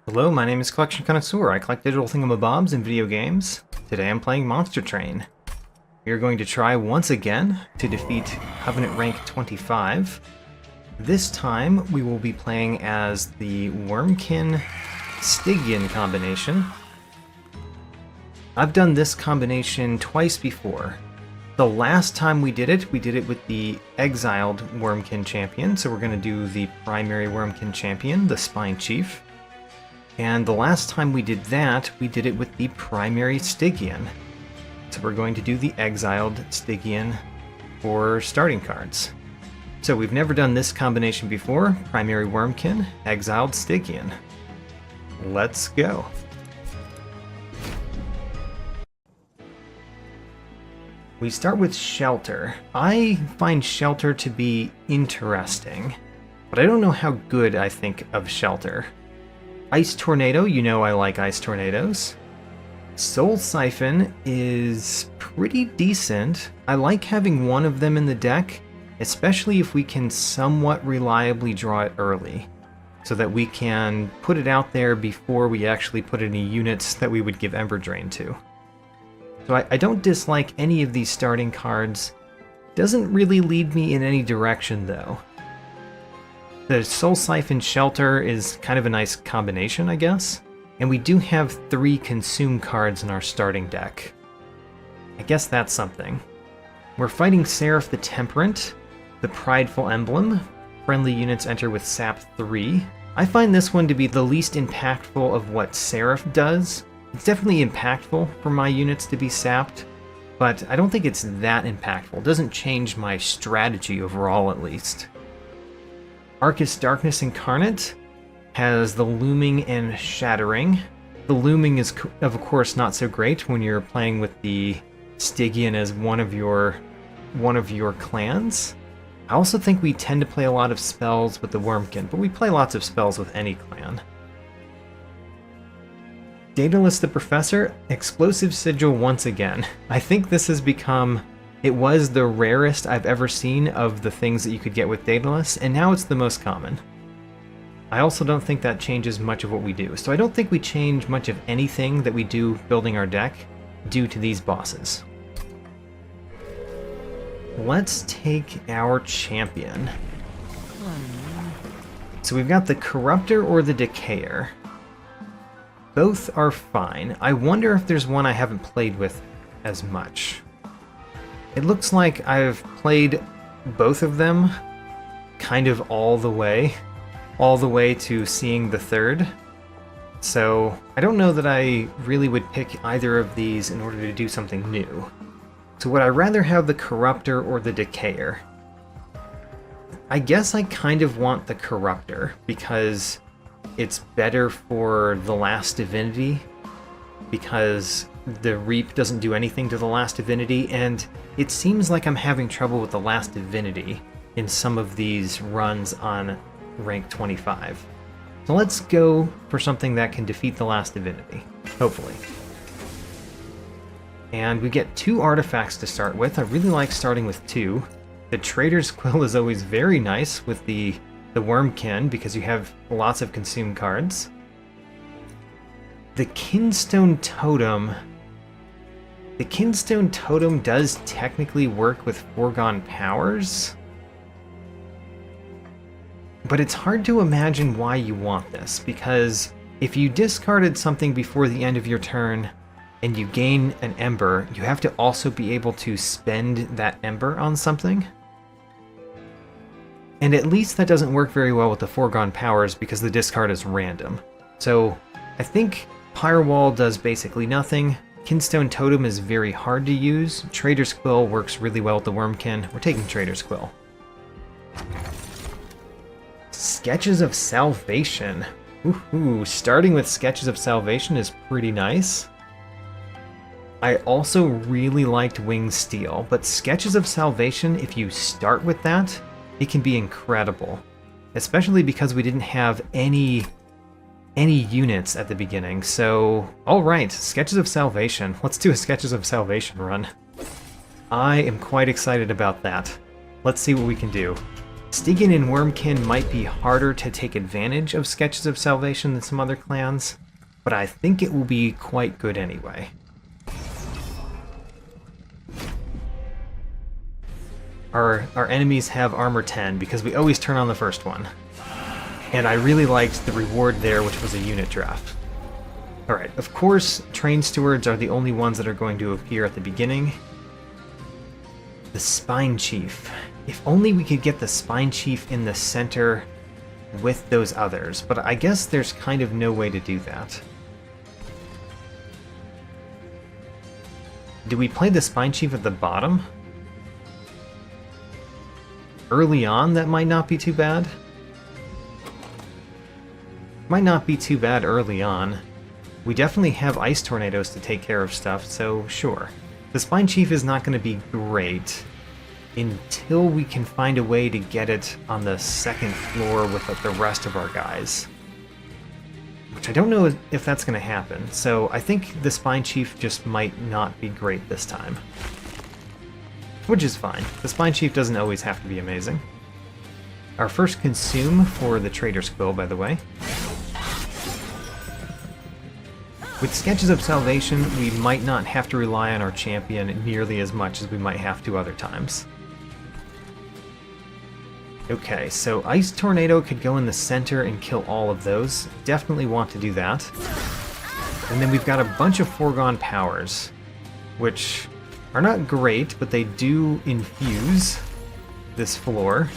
Hello, my name is Collection Connoisseur. I collect digital thingamabobs in video games. Today I'm playing Monster Train. We are going to try once again to defeat Covenant rank 25. This time we will be playing as the Wurmkin Stygian combination. I've done this combination twice before. The last time we did it with the exiled Wurmkin champion, so we're going to do the primary Wurmkin champion, the Spine Chief. And the last time we did that, we did it with the primary Stygian. So we're going to do the exiled Stygian for starting cards. So we've never done this combination before. Primary Wurmkin, exiled Stygian. Let's go. We start with Shelter. I find Shelter to be interesting, but I don't know how good I think of Shelter. Ice Tornado, you know I like Ice Tornadoes. Soul Siphon is pretty decent. I like having one of them in the deck, especially if we can somewhat reliably draw it early, so that we can put it out there before we actually put any units that we would give Ember Drain to. So I don't dislike any of these starting cards. Doesn't really lead me in any direction though. The Soul Siphon Shelter is kind of a nice combination, I guess. And we do have 3 Consume cards in our starting deck. I guess that's something. We're fighting Seraph the Temperant, the Prideful Emblem. Friendly units enter with Sap 3. I find this one to be the least impactful of what Seraph does. It's definitely impactful for my units to be sapped, but I don't think it's that impactful. It doesn't change my strategy overall, at least. Archus Darkness Incarnate has the Looming and Shattering. The Looming is, of course, not so great when you're playing with the Stygian as one of your clans. I also think we tend to play a lot of spells with the Wurmkin, but we play lots of spells with any clan. Daedalus the Professor, Explosive Sigil once again. I think this has become... It was the rarest I've ever seen of the things that you could get with Daedalus, and now it's the most common. I also don't think that changes much of what we do, so I don't think we change much of anything that we do building our deck due to these bosses. Let's take our champion. So we've got the Corruptor or the Decayer. Both are fine. I wonder if there's one I haven't played with as much. It looks like I've played both of them kind of all the way to seeing the third. So I don't know that I really would pick either of these in order to do something new. So would I rather have the Corruptor or the Decayer? I guess I kind of want the Corruptor because it's better for the Last Divinity, because the Reap doesn't do anything to the Last Divinity, and it seems like I'm having trouble with the Last Divinity in some of these runs on rank 25. So let's go for something that can defeat the Last Divinity, hopefully. And we get 2 artifacts to start with. I really like starting with 2. The Trader's Quill is always very nice with the Wurmkin, because you have lots of Consume cards. The Kinstone Totem. The Kinstone Totem does technically work with Foregone Powers, but it's hard to imagine why you want this, because if you discarded something before the end of your turn and you gain an Ember, you have to also be able to spend that Ember on something. And at least that doesn't work very well with the Foregone Powers because the discard is random. So I think Firewall does basically nothing. Kinstone Totem is very hard to use. Trader's Quill works really well with the Wurmkin. We're taking Trader's Quill. Sketches of Salvation. Ooh, starting with Sketches of Salvation is pretty nice. I also really liked Winged Steel, but Sketches of Salvation, if you start with that, it can be incredible, especially because we didn't have any units at the beginning. So, alright, Sketches of Salvation. Let's do a Sketches of Salvation run. I am quite excited about that. Let's see what we can do. Stygian and Wurmkin might be harder to take advantage of Sketches of Salvation than some other clans, but I think it will be quite good anyway. Our enemies have armor 10 because we always turn on the first one. And I really liked the reward there, which was a unit draft. Alright, of course, train stewards are the only ones that are going to appear at the beginning. The Spine Chief. If only we could get the Spine Chief in the center with those others, but I guess there's kind of no way to do that. Do we play the Spine Chief at the bottom? Early on, that might not be too bad. Might not be too bad early on. We definitely have ice tornadoes to take care of stuff, so sure. The Spine Chief is not going to be great until we can find a way to get it on the second floor with the rest of our guys. Which I don't know if that's going to happen, so I think the Spine Chief just might not be great this time. Which is fine. The Spine Chief doesn't always have to be amazing. Our first consume for the Trader's Quill, by the way. With Sketches of Salvation, we might not have to rely on our champion nearly as much as we might have to other times. Okay, so Ice Tornado could go in the center and kill all of those. Definitely want to do that. And then we've got a bunch of foregone powers, which are not great, but they do infuse this floor.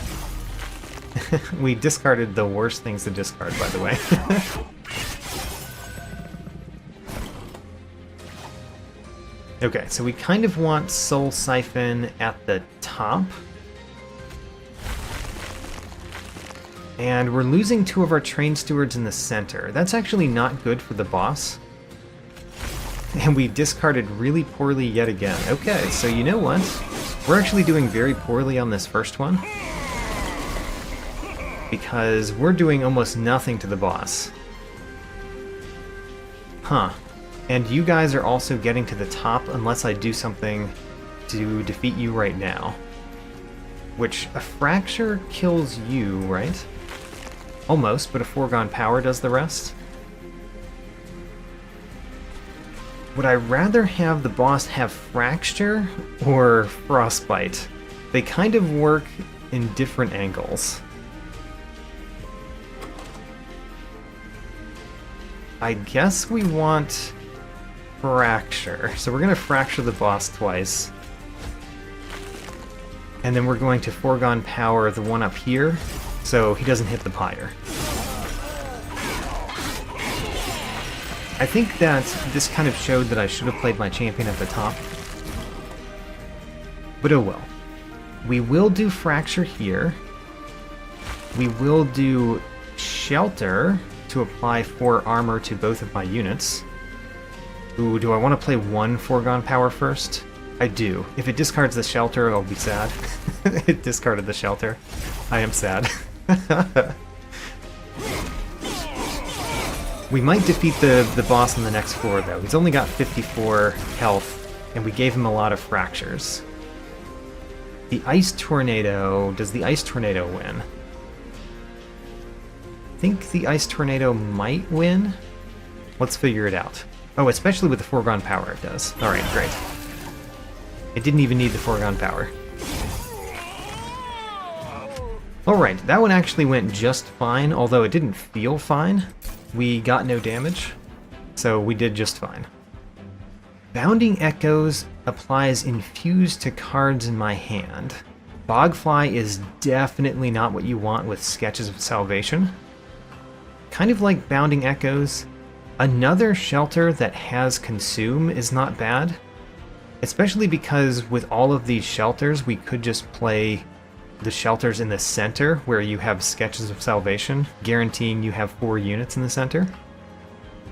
We discarded the worst things to discard, by the way. Okay, so we kind of want Soul Siphon at the top. And we're losing two of our train stewards in the center. That's actually not good for the boss. And we discarded really poorly yet again. Okay, so you know what? We're actually doing very poorly on this first one. Because we're doing almost nothing to the boss. Huh. And you guys are also getting to the top unless I do something to defeat you right now. Which, a fracture kills you, right? Almost, but a foregone power does the rest. Would I rather have the boss have fracture or frostbite? They kind of work in different angles. I guess we want fracture. So we're going to fracture the boss twice. And then we're going to foregone power the one up here, so he doesn't hit the pyre. I think that this kind of showed that I should have played my champion at the top. But oh well. We will do fracture here. We will do shelter to apply 4 armor to both of my units. Ooh, do I want to play one foregone power first? I do. If it discards the shelter, I'll be sad. It discarded the shelter. I am sad. We might defeat the boss on the next floor, though. He's only got 54 health, and we gave him a lot of fractures. The Ice Tornado... Does the Ice Tornado win? I think the Ice Tornado might win. Let's figure it out. Oh, especially with the foregone power it does. Alright, great. It didn't even need the foregone power. Alright, that one actually went just fine, although it didn't feel fine. We got no damage, so we did just fine. Bounding Echoes applies Infuse to cards in my hand. Bogfly is definitely not what you want with Sketches of Salvation. Kind of like Bounding Echoes, another shelter that has Consume is not bad. Especially because with all of these shelters, we could just play the shelters in the center where you have Sketches of Salvation, guaranteeing you have 4 units in the center.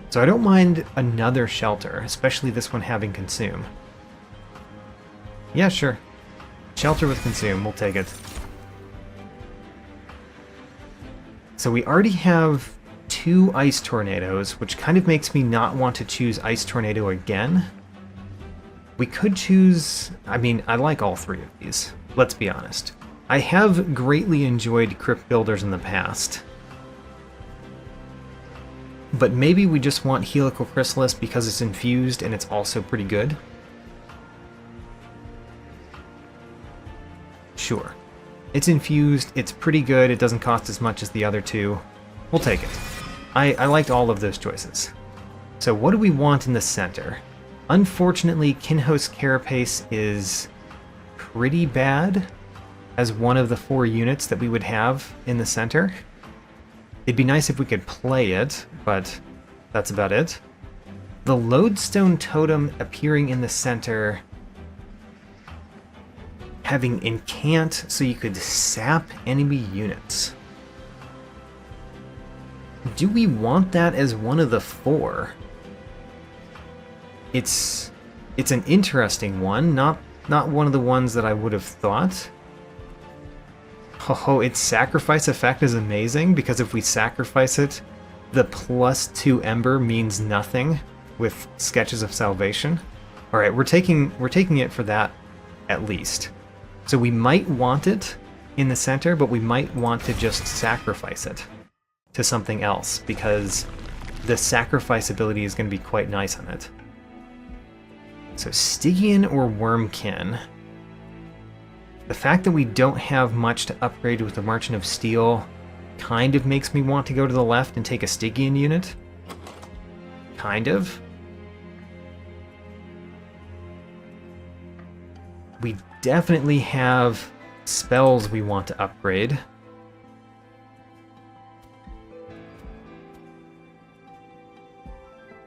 So I don't mind another shelter, especially this one having Consume. Yeah, sure. Shelter with Consume, we'll take it. So we already have 2 Ice Tornadoes, which kind of makes me not want to choose Ice Tornado again. We could choose... I mean, I like all 3 of these. Let's be honest. I have greatly enjoyed Crypt Builders in the past. But maybe we just want Helical Chrysalis because it's infused and it's also pretty good. Sure. It's infused, it's pretty good, it doesn't cost as much as the other two. We'll take it. I liked all of those choices. So what do we want in the center? Unfortunately, Kinhos Carapace is pretty bad as one of the 4 units that we would have in the center. It'd be nice if we could play it, but that's about it. The Lodestone Totem appearing in the center, having Incant so you could sap enemy units. Do we want that as one of the 4? It's an interesting one, not one of the ones that I would have thought. Oh, its sacrifice effect is amazing, because if we sacrifice it, the +2 Ember means nothing with Sketches of Salvation. Alright, we're taking it for that, at least. So we might want it in the center, but we might want to just sacrifice it to something else, because the sacrifice ability is going to be quite nice on it. So Stygian or Wurmkin. The fact that we don't have much to upgrade with the Merchant of Steel kind of makes me want to go to the left and take a Stygian unit. Kind of. We definitely have spells we want to upgrade.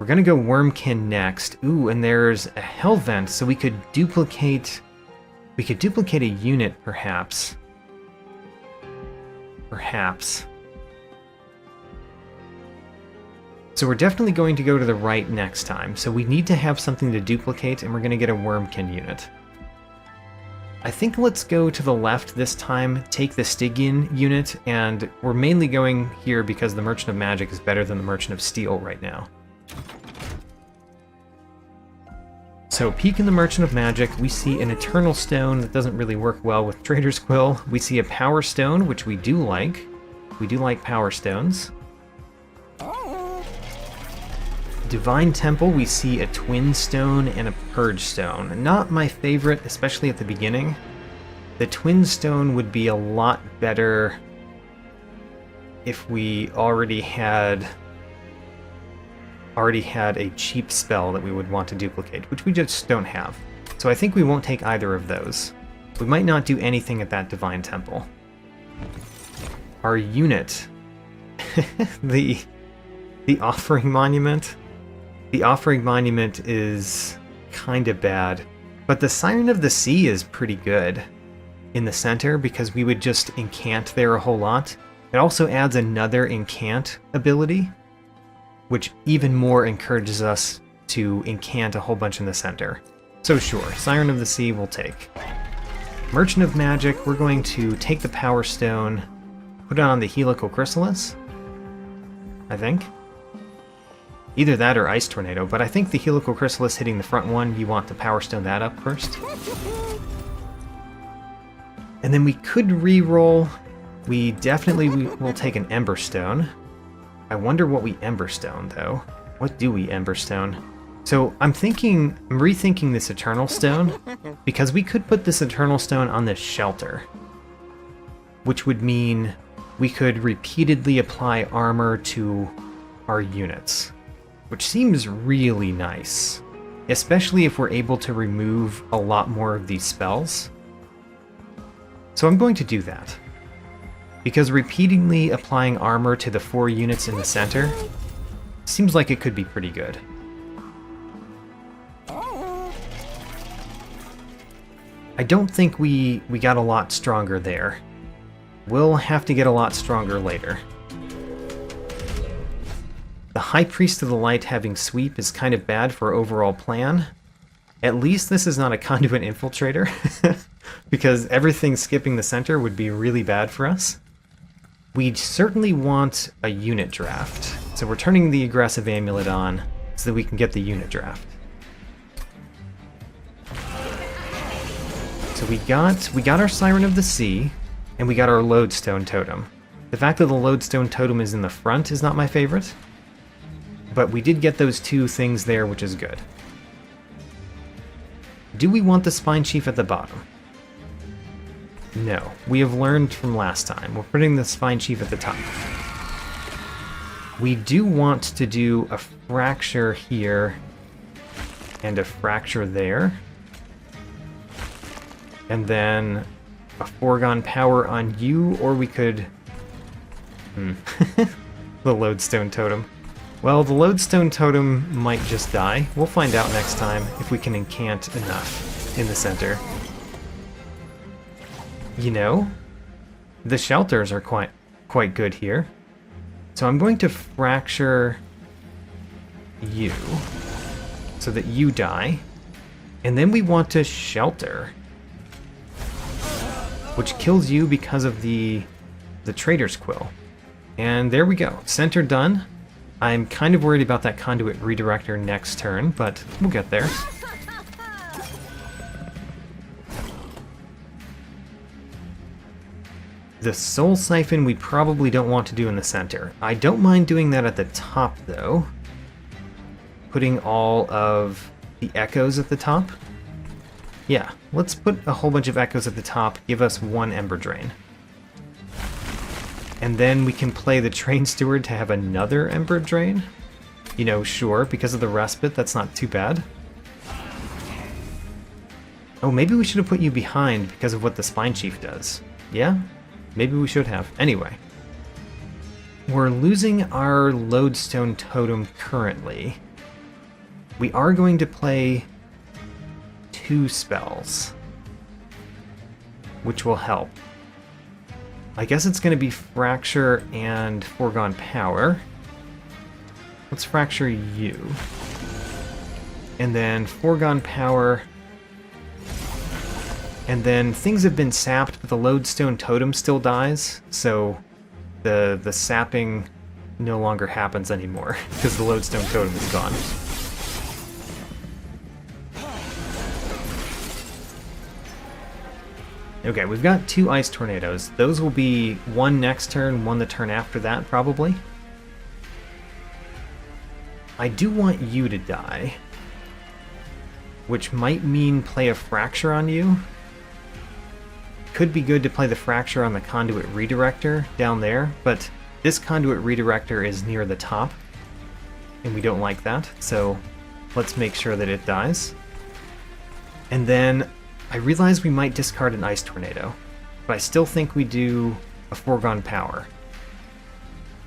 We're gonna go Wurmkin next. Ooh, and there's a Hellvent, so we could duplicate... We could duplicate a unit, perhaps. Perhaps. So we're definitely going to go to the right next time. So we need to have something to duplicate, and we're going to get a Wurmkin unit. I think let's go to the left this time, take the Stygian unit, and we're mainly going here because the Merchant of Magic is better than the Merchant of Steel right now. So, peek in the Merchant of Magic, we see an Eternal Stone that doesn't really work well with Trader's Quill. We see a Power Stone, which we do like. We do like Power Stones. Divine Temple, we see a Twin Stone and a Purge Stone. Not my favorite, especially at the beginning. The Twin Stone would be a lot better if we already had a cheap spell that we would want to duplicate, which we just don't have. So I think we won't take either of those. We might not do anything at that Divine Temple. Our unit. the Offering Monument. The Offering Monument is kind of bad, but the Siren of the Sea is pretty good in the center because we would just incant there a whole lot. It also adds another incant ability, which even more encourages us to incant a whole bunch in the center. So sure, Siren of the Sea we'll take. Merchant of Magic, we're going to take the Power Stone, put it on the Helical Chrysalis, I think. Either that or Ice Tornado, but I think the Helical Chrysalis hitting the front one, you want to Power Stone that up first. And then we could re-roll. We definitely will take an Ember Stone. I wonder what we Emberstone, though. What do we Emberstone? So I'm rethinking this Eternal Stone, because we could put this Eternal Stone on this Shelter, which would mean we could repeatedly apply armor to our units, which seems really nice, especially if we're able to remove a lot more of these spells. So I'm going to do that, because repeatedly applying armor to the 4 units in the center seems like it could be pretty good. I don't think we got a lot stronger there. We'll have to get a lot stronger later. The High Priest of the Light having sweep is kind of bad for our overall plan. At least this is not a Conduit Infiltrator, because everything skipping the center would be really bad for us. We certainly want a unit draft, so we're turning the Aggressive Amulet on so that we can get the unit draft. So we got our Siren of the Sea, And we got our Lodestone Totem. The fact that the Lodestone Totem is in the front is not my favorite, but we did get those two things there, which is good. Do we want the Spine Chief at the bottom? No. We have learned from last time. We're putting the Spine Chief at the top. We do want to do a Fracture here and a Fracture there. And then a Foregone Power on you, or we could... the Lodestone Totem. Well, the Lodestone Totem might just die. We'll find out next time if we can incant enough in the center. You know, the shelters are quite good here. So I'm going to Fracture you so that you die. And then we want to Shelter, which kills you because of the Traitor's Quill. And there we go. Center done. I'm kind of worried about that Conduit Redirector next turn, but we'll get there. The Soul Siphon we probably don't want to do in the center. I don't mind doing that at the top, though. Putting all of the Echoes at the top. Yeah, let's put a whole bunch of Echoes at the top, give us one Ember Drain. And then we can play the Train Steward to have another Ember Drain. You know, sure, because of the Respite, that's not too bad. Oh, maybe we should have put you behind because of what the Spine Chief does. Yeah? Maybe we should have. Anyway. We're losing our Lodestone Totem currently. We are going to play 2 spells, which will help. I guess it's going to be Fracture and Foregone Power. Let's Fracture you. And then Foregone Power. And then things have been sapped, but the Lodestone Totem still dies, so the sapping no longer happens anymore, because the Lodestone Totem is gone. Okay, we've got 2 Ice Tornadoes. Those will be one next turn, one the turn after that, probably. I do want you to die, which might mean play a Fracture on you. Could be good to play the Fracture on the Conduit Redirector down there, but this Conduit Redirector is near the top, and we don't like that, so let's make sure that it dies. And then I realize we might discard an Ice Tornado, but I still think we do a Foregone Power.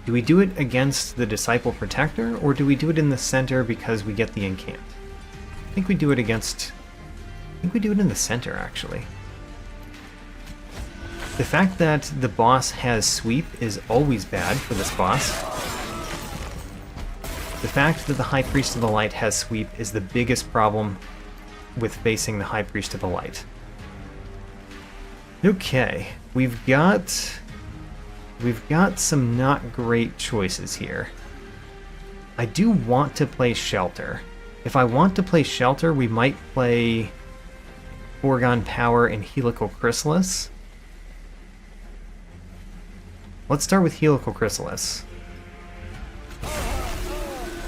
Do we do it against the Disciple Protector, or do we do it in the center because we get the Incant? I think we do it against... I think we do it in the center, actually. The fact that the boss has Sweep is always bad for this boss. The fact that the High Priest of the Light has Sweep is the biggest problem with facing the High Priest of the Light. Okay, we've got some not great choices here. I do want to play Shelter. If I want to play Shelter, we might play Foregone Power and Helical Chrysalis. Let's start with Helical Chrysalis.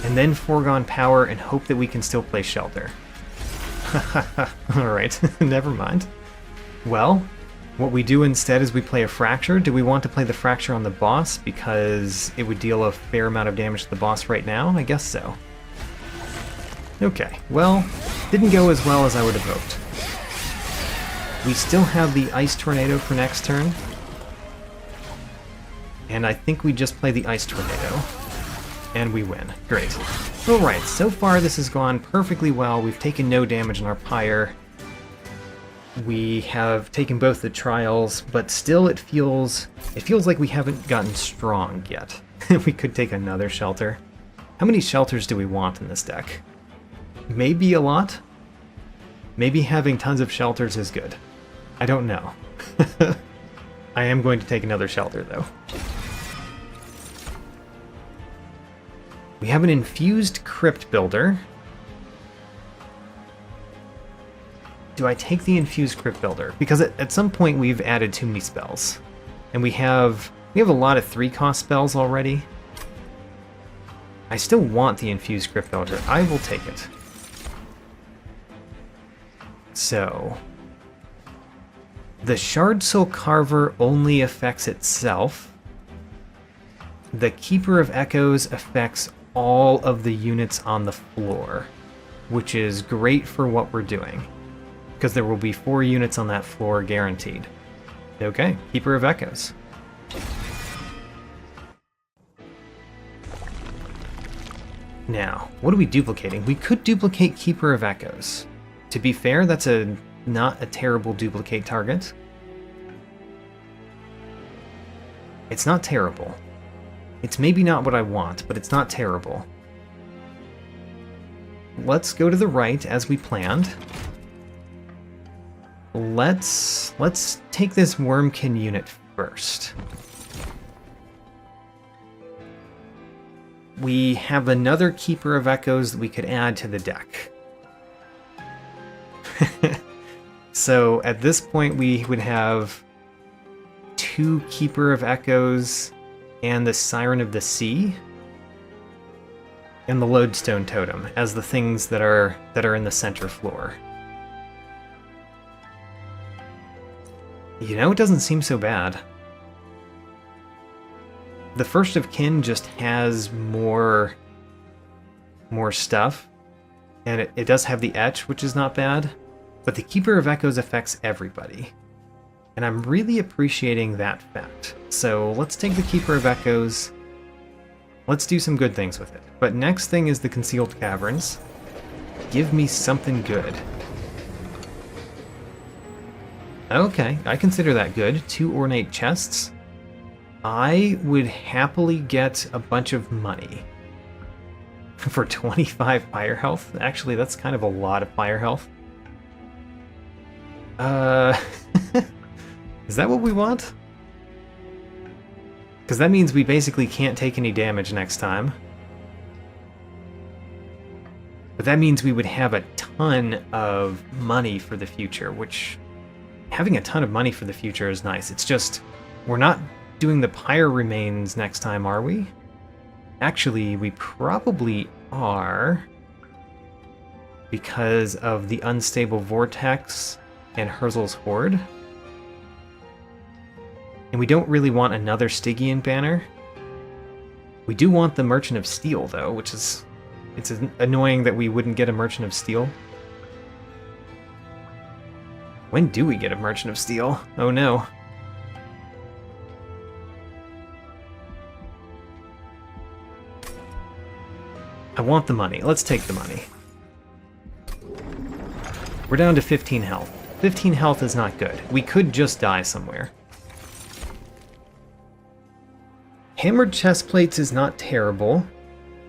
And then Foregone Power and hope that we can still play Shelter. Alright, never mind. Well, what we do instead is we play a Fracture. Do we want to play the Fracture on the boss because it would deal a fair amount of damage to the boss right now? I guess so. Okay, well, didn't go as well as I would have hoped. We still have the Ice Tornado for next turn. And I think we just play the Ice Tornado. And we win. Great. Alright, so far this has gone perfectly well. We've taken no damage on our Pyre. We have taken both the trials, but still it feels like we haven't gotten strong yet. We could take another Shelter. How many Shelters do we want in this deck? Maybe a lot? Maybe having tons of Shelters is good. I don't know. I am going to take another Shelter, though. We have an Infused Crypt Builder. Do I take the Infused Crypt Builder? Because at some point we've added too many spells. And we have a lot of 3-cost spells already. I still want the Infused Crypt Altar. I will take it. So, the Shard Soul Carver only affects itself. The Keeper of Echoes affects all of the units on the floor, which is great for what we're doing, because there will be 4 units on that floor guaranteed. Okay, Keeper of Echoes. Now, what are we duplicating? We could duplicate Keeper of Echoes. To be fair, that's not a terrible duplicate target. It's not terrible. It's maybe not what I want, but it's not terrible. Let's go to the right as we planned. Let's take this Wurmkin unit first. We have another Keeper of Echoes that we could add to the deck. So at this point we would have 2 Keeper of Echoes and the Siren of the Sea and the Lodestone Totem as the things that are in the center floor. You know, it doesn't seem so bad. The First of Kin just has more stuff, and it does have the Etch, which is not bad, but the Keeper of Echoes affects everybody. And I'm really appreciating that fact. So let's take the Keeper of Echoes. Let's do some good things with it. But next thing is the Concealed Caverns. Give me something good. Okay, I consider that good. 2 Ornate Chests. I would happily get a bunch of money for 25 fire health. Actually, that's kind of a lot of fire health. Is that what we want? Because that means we basically can't take any damage next time. But that means we would have a ton of money for the future, which having a ton of money for the future is nice. It's just, we're not doing the Pyre Remains next time, are we? Actually, we probably are, because of the Unstable Vortex and Herzl's Horde. And we don't really want another Stygian banner. We do want the Merchant of Steel, though, which is... it's annoying that we wouldn't get a Merchant of Steel. When do we get a Merchant of Steel? Oh no. I want the money. Let's take the money. We're down to 15 health. 15 health is not good. We could just die somewhere. Hammered chest plates is not terrible.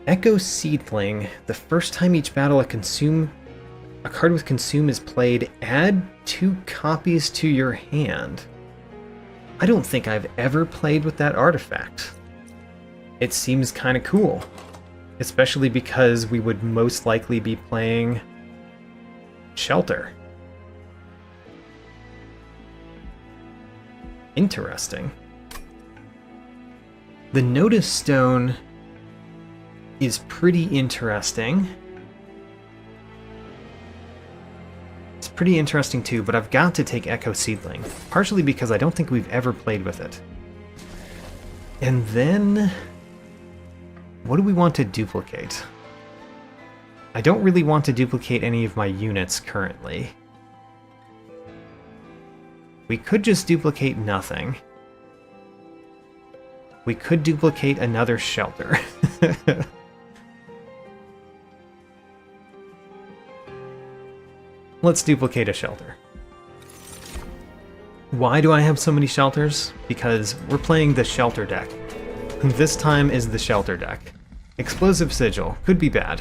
Echo Seedling. The first time each battle a card with Consume is played, add 2 copies to your hand. I don't think I've ever played with that artifact. It seems kind of cool. Especially because we would most likely be playing Shelter. Interesting. The Notice Stone is pretty interesting. It's pretty interesting too, but I've got to take Echo Seedling. Partially because I don't think we've ever played with it. And then... what do we want to duplicate? I don't really want to duplicate any of my units currently. We could just duplicate nothing. We could duplicate another Shelter. Let's duplicate a Shelter. Why do I have so many Shelters? Because we're playing the Shelter deck. This time is the Shelter deck. Explosive Sigil. Could be bad.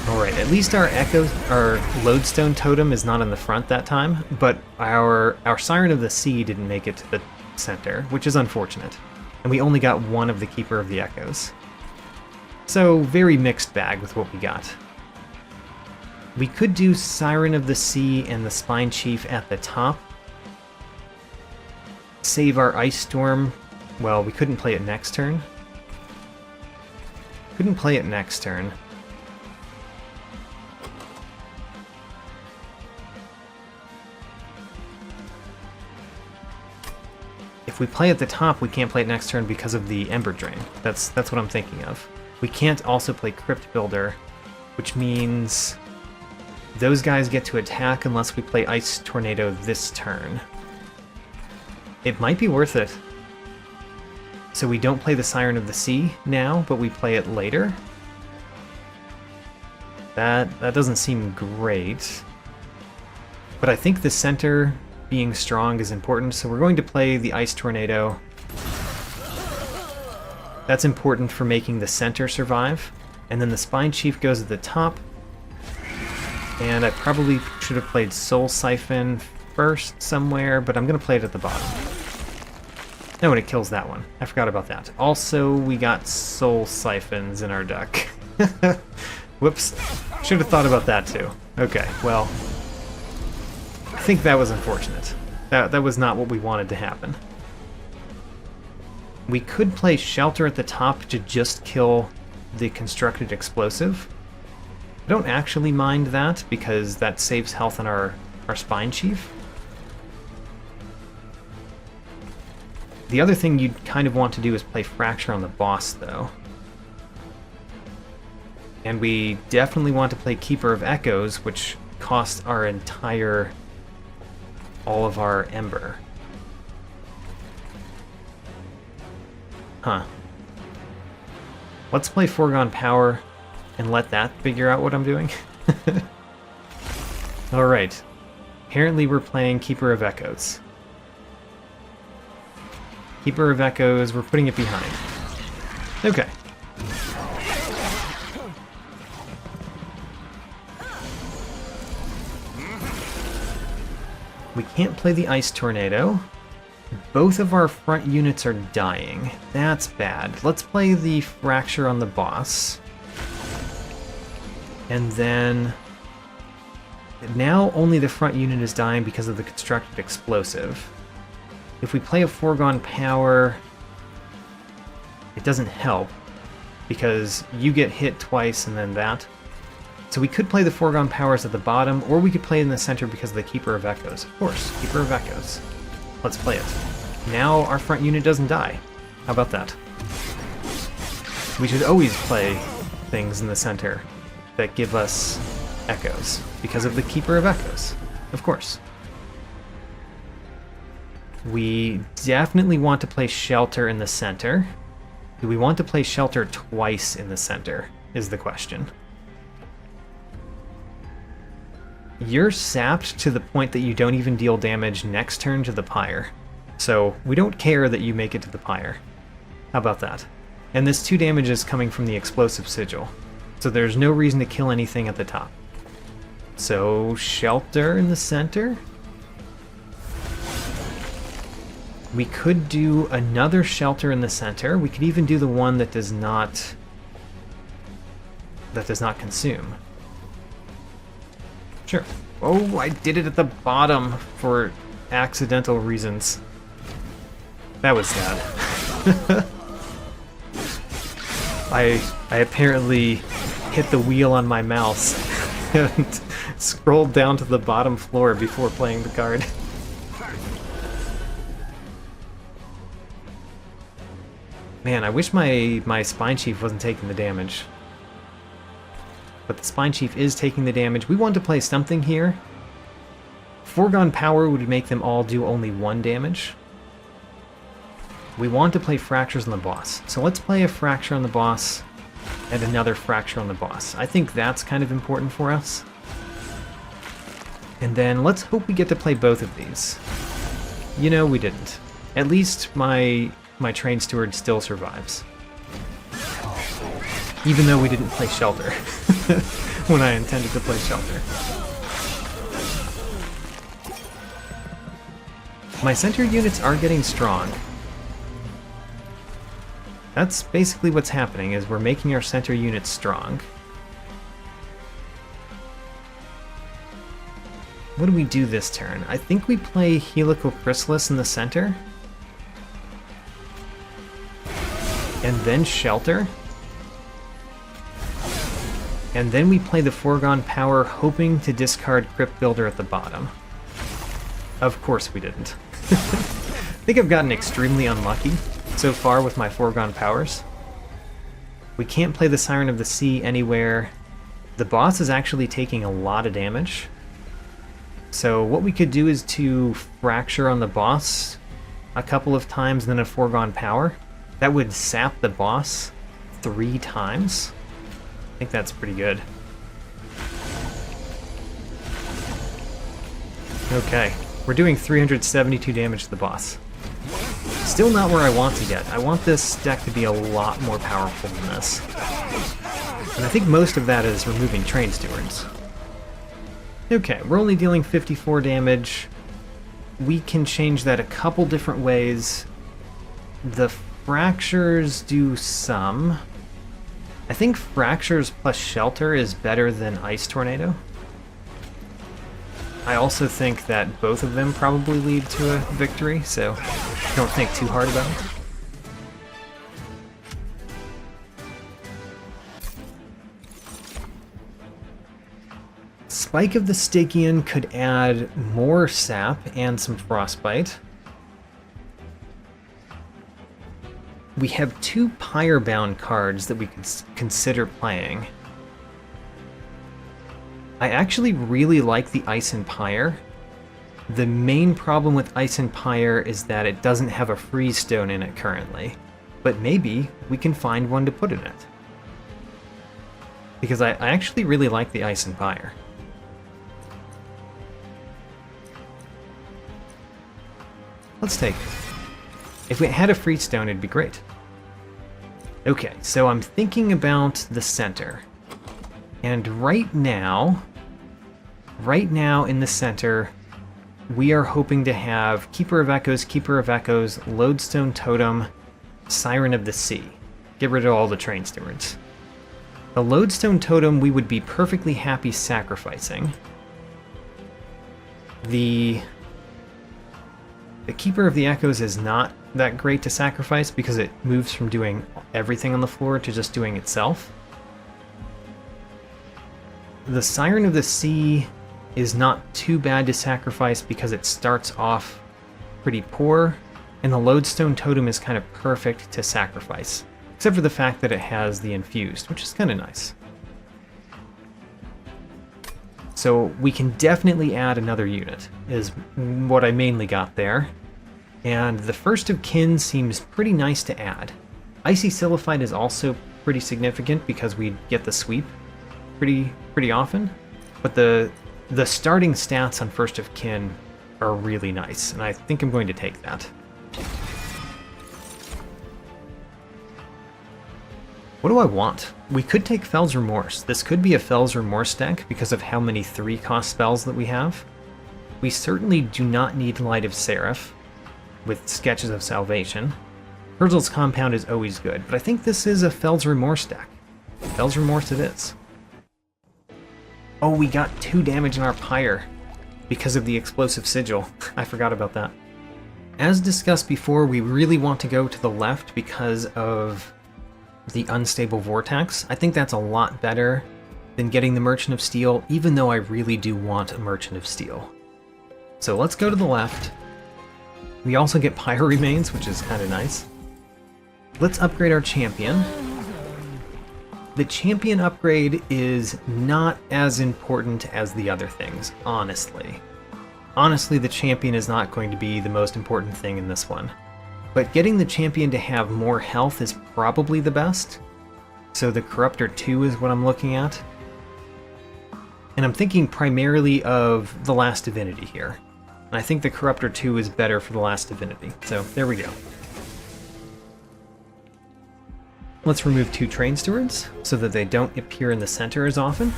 Alright, at least our Lodestone Totem is not in the front that time, but our Siren of the Sea didn't make it to the center, which is unfortunate. And we only got one of the Keeper of the Echoes. So, very mixed bag with what we got. We could do Siren of the Sea and the Spine Chief at the top. Save our Ice Storm. Well, we couldn't play it next turn. Couldn't play it next turn. If we play at the top, we can't play it next turn because of the Ember Drain. That's what I'm thinking of. We can't also play Crypt Builder, which means those guys get to attack unless we play Ice Tornado this turn. It might be worth it. So we don't play the Siren of the Sea now, but we play it later. That doesn't seem great. But I think the center being strong is important, so we're going to play the Ice Tornado. That's important for making the center survive. And then the Spine Chief goes at the top. And I probably should have played Soul Siphon first somewhere, but I'm going to play it at the bottom. No, and it kills that one. I forgot about that. Also, we got Soul Siphons in our deck. Whoops. Should have thought about that too. Okay, well, I think that was unfortunate. That was not what we wanted to happen. We could play Shelter at the top to just kill the Constructed Explosive. I don't actually mind that because that saves health on our Spine Chief. The other thing you'd kind of want to do is play Fracture on the boss, though. And we definitely want to play Keeper of Echoes, which costs our entire... all of our Ember. Huh. Let's play Foregone Power and let that figure out what I'm doing. Alright. Apparently we're playing Keeper of Echoes. Keeper of Echoes, we're putting it behind. Okay. We can't play the Ice Tornado. Both of our front units are dying. That's bad. Let's play the Fracture on the boss. And then... now only the front unit is dying because of the Constructed Explosive. If we play a Foregone Power, it doesn't help, because you get hit twice and then that. So we could play the Foregone Powers at the bottom, or we could play it in the center because of the Keeper of Echoes. Of course, Keeper of Echoes. Let's play it. Now our front unit doesn't die. How about that? We should always play things in the center that give us echoes, because of the Keeper of Echoes. Of course. We definitely want to play Shelter in the center. Do we want to play Shelter twice in the center, is the question. You're sapped to the point that you don't even deal damage next turn to the Pyre. So we don't care that you make it to the Pyre. How about that? And this 2 damage is coming from the Explosive Sigil. So there's no reason to kill anything at the top. So Shelter in the center? We could do another Shelter in the center. We could even do the one that does not consume. Sure. Oh, I did it at the bottom for accidental reasons. That was sad. I apparently hit the wheel on my mouse and scrolled down to the bottom floor before playing the card. Man, I wish my Spine Chief wasn't taking the damage. But the Spine Chief is taking the damage. We want to play something here. Foregone Power would make them all do only 1 damage. We want to play Fractures on the boss. So let's play a Fracture on the boss and another Fracture on the boss. I think that's kind of important for us. And then let's hope we get to play both of these. You know, we didn't. At least my Train Steward still survives. Even though we didn't play Shelter when I intended to play Shelter. My center units are getting strong. That's basically what's happening, is we're making our center units strong. what do we do this turn? I think we play Helical Chrysalis in the center. And then Shelter. And then we play the Foregone Power, hoping to discard Crypt Builder at the bottom. Of course we didn't. I think I've gotten extremely unlucky so far with my Foregone Powers. We can't play the Siren of the Sea anywhere. The boss is actually taking a lot of damage. So what we could do is to Fracture on the boss a couple of times, then a Foregone Power. That would sap the boss 3 times. I think that's pretty good. Okay, we're doing 372 damage to the boss. Still not where I want to get. I want this deck to be a lot more powerful than this. And I think most of that is removing Train Stewards. Okay, we're only dealing 54 damage. We can change that a couple different ways. The Fractures do some. I think Fractures plus Shelter is better than Ice Tornado. I also think that both of them probably lead to a victory, so don't think too hard about it. Spike of the Stygian could add more sap and some frostbite. We have 2 Pyrebound cards that we could consider playing. I actually really like the Ice and Pyre. The main problem with Ice and Pyre is that it doesn't have a freeze stone in it currently, but maybe we can find one to put in it. Because I actually really like the Ice and Pyre. Let's take it. If it had a freeze stone, it'd be great. Okay, so I'm thinking about the center. And right now in the center, we are hoping to have Keeper of Echoes, Lodestone Totem, Siren of the Sea. Get rid of all the Train Stewards. The Lodestone Totem we would be perfectly happy sacrificing. The Keeper of the Echoes is not that great to sacrifice because it moves from doing everything on the floor to just doing itself. The Siren of the Sea is not too bad to sacrifice because it starts off pretty poor, and the Lodestone Totem is kind of perfect to sacrifice, except for the fact that it has the Infused, which is kind of nice. So we can definitely add another unit, is what I mainly got there. And the First of Kin seems pretty nice to add. Icy Sillified is also pretty significant because we get the sweep pretty often. But the starting stats on First of Kin are really nice, and I think I'm going to take that. What do I want? We could take Fell's Remorse. This could be a Fell's Remorse deck because of how many 3-cost spells that we have. We certainly do not need Light of Seraph with Sketches of Salvation. Herzl's Compound is always good, but I think this is a Fell's Remorse deck. Fell's Remorse it is. Oh, we got 2 damage in our Pyre because of the Explosive Sigil. I forgot about that. As discussed before, we really want to go to the left because of the Unstable Vortex. I think that's a lot better than getting the Merchant of Steel, even though I really do want a Merchant of Steel. So let's go to the left. We also get Pyre Remains, which is kind of nice. Let's upgrade our champion. The champion upgrade is not as important as the other things, honestly. Honestly, the champion is not going to be the most important thing in this one. But getting the champion to have more health is probably the best. So the Corruptor 2 is what I'm looking at. And I'm thinking primarily of the Last Divinity here. And I think the Corruptor 2 is better for the Last Divinity. So there we go. Let's remove 2 Train Stewards so that they don't appear in the center as often.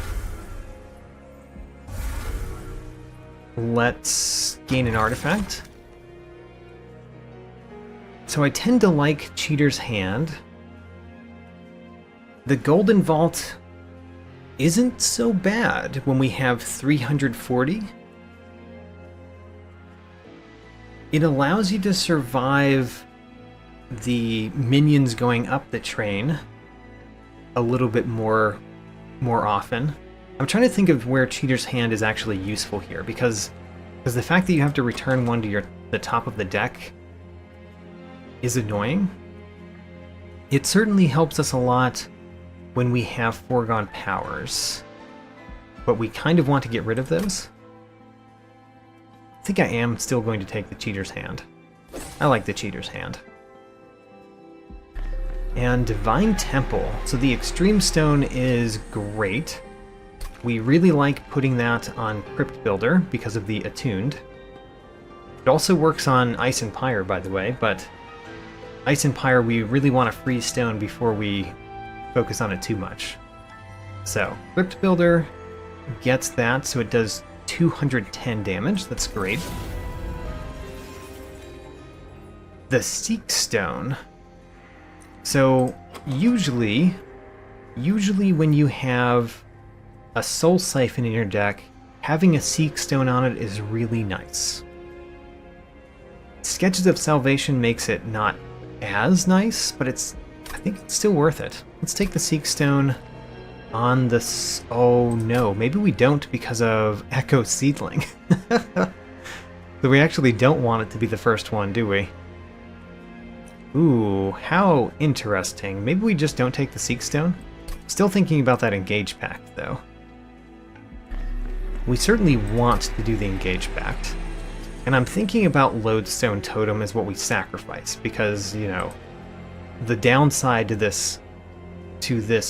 Let's gain an artifact. So I tend to like Cheater's Hand. The Golden Vault isn't so bad when we have 340. It allows you to survive the minions going up the train a little bit more often. I'm trying to think of where Cheater's Hand is actually useful here, because the fact that you have to return one to the top of the deck is annoying. It certainly helps us a lot when we have foregone powers, but we kind of want to get rid of those. I think I am still going to take the Cheater's Hand. I like the Cheater's Hand. And Divine Temple. So the Extreme Stone is great. We really like putting that on Crypt Builder because of the Attuned. It also works on Ice and Pyre, by the way, but Ice and Pyre we really want to freeze stone before we focus on it too much. So, Crypt Builder gets that, so it does 210 damage. That's great. The Seek Stone. So, usually when you have a Soul Siphon in your deck, having a Seek Stone on it is really nice. Sketches of Salvation makes it not as nice, but I think it's still worth it. Let's take the Seek Stone on this. Oh no, maybe we don't because of Echo Seedling. So we actually don't want it to be the first one, do we? Ooh, how interesting. Maybe we just don't take the Seek Stone? Still thinking about that Engage Pact, though. We certainly want to do the Engage Pact. And I'm thinking about Lodestone Totem as what we sacrifice, because, you know, the downside to this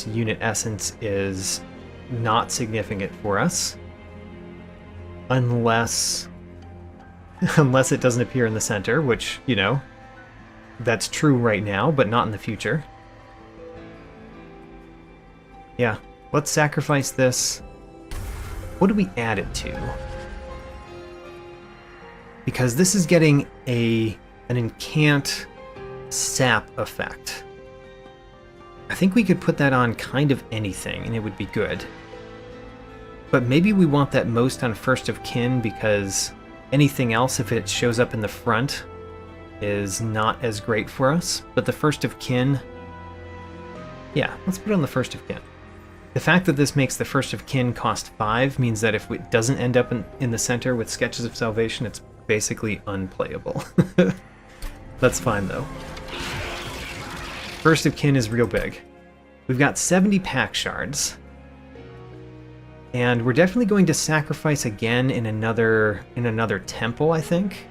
unit essence is not significant for us. Unless it doesn't appear in the center, which, you know, that's true right now, but not in the future. Yeah, let's sacrifice this. What do we add it to? Because this is getting an Incant Sap effect. I think we could put that on kind of anything, and it would be good. But maybe we want that most on First of Kin, because anything else, if it shows up in the front, is not as great for us. But the First of Kin... yeah, let's put it on the First of Kin. The fact that this makes the First of Kin cost 5 means that if it doesn't end up in the center with Sketches of Salvation, it's basically unplayable. That's fine, though. First of Kin is real big. We've got 70 pack shards. And we're definitely going to sacrifice again in another temple, I think.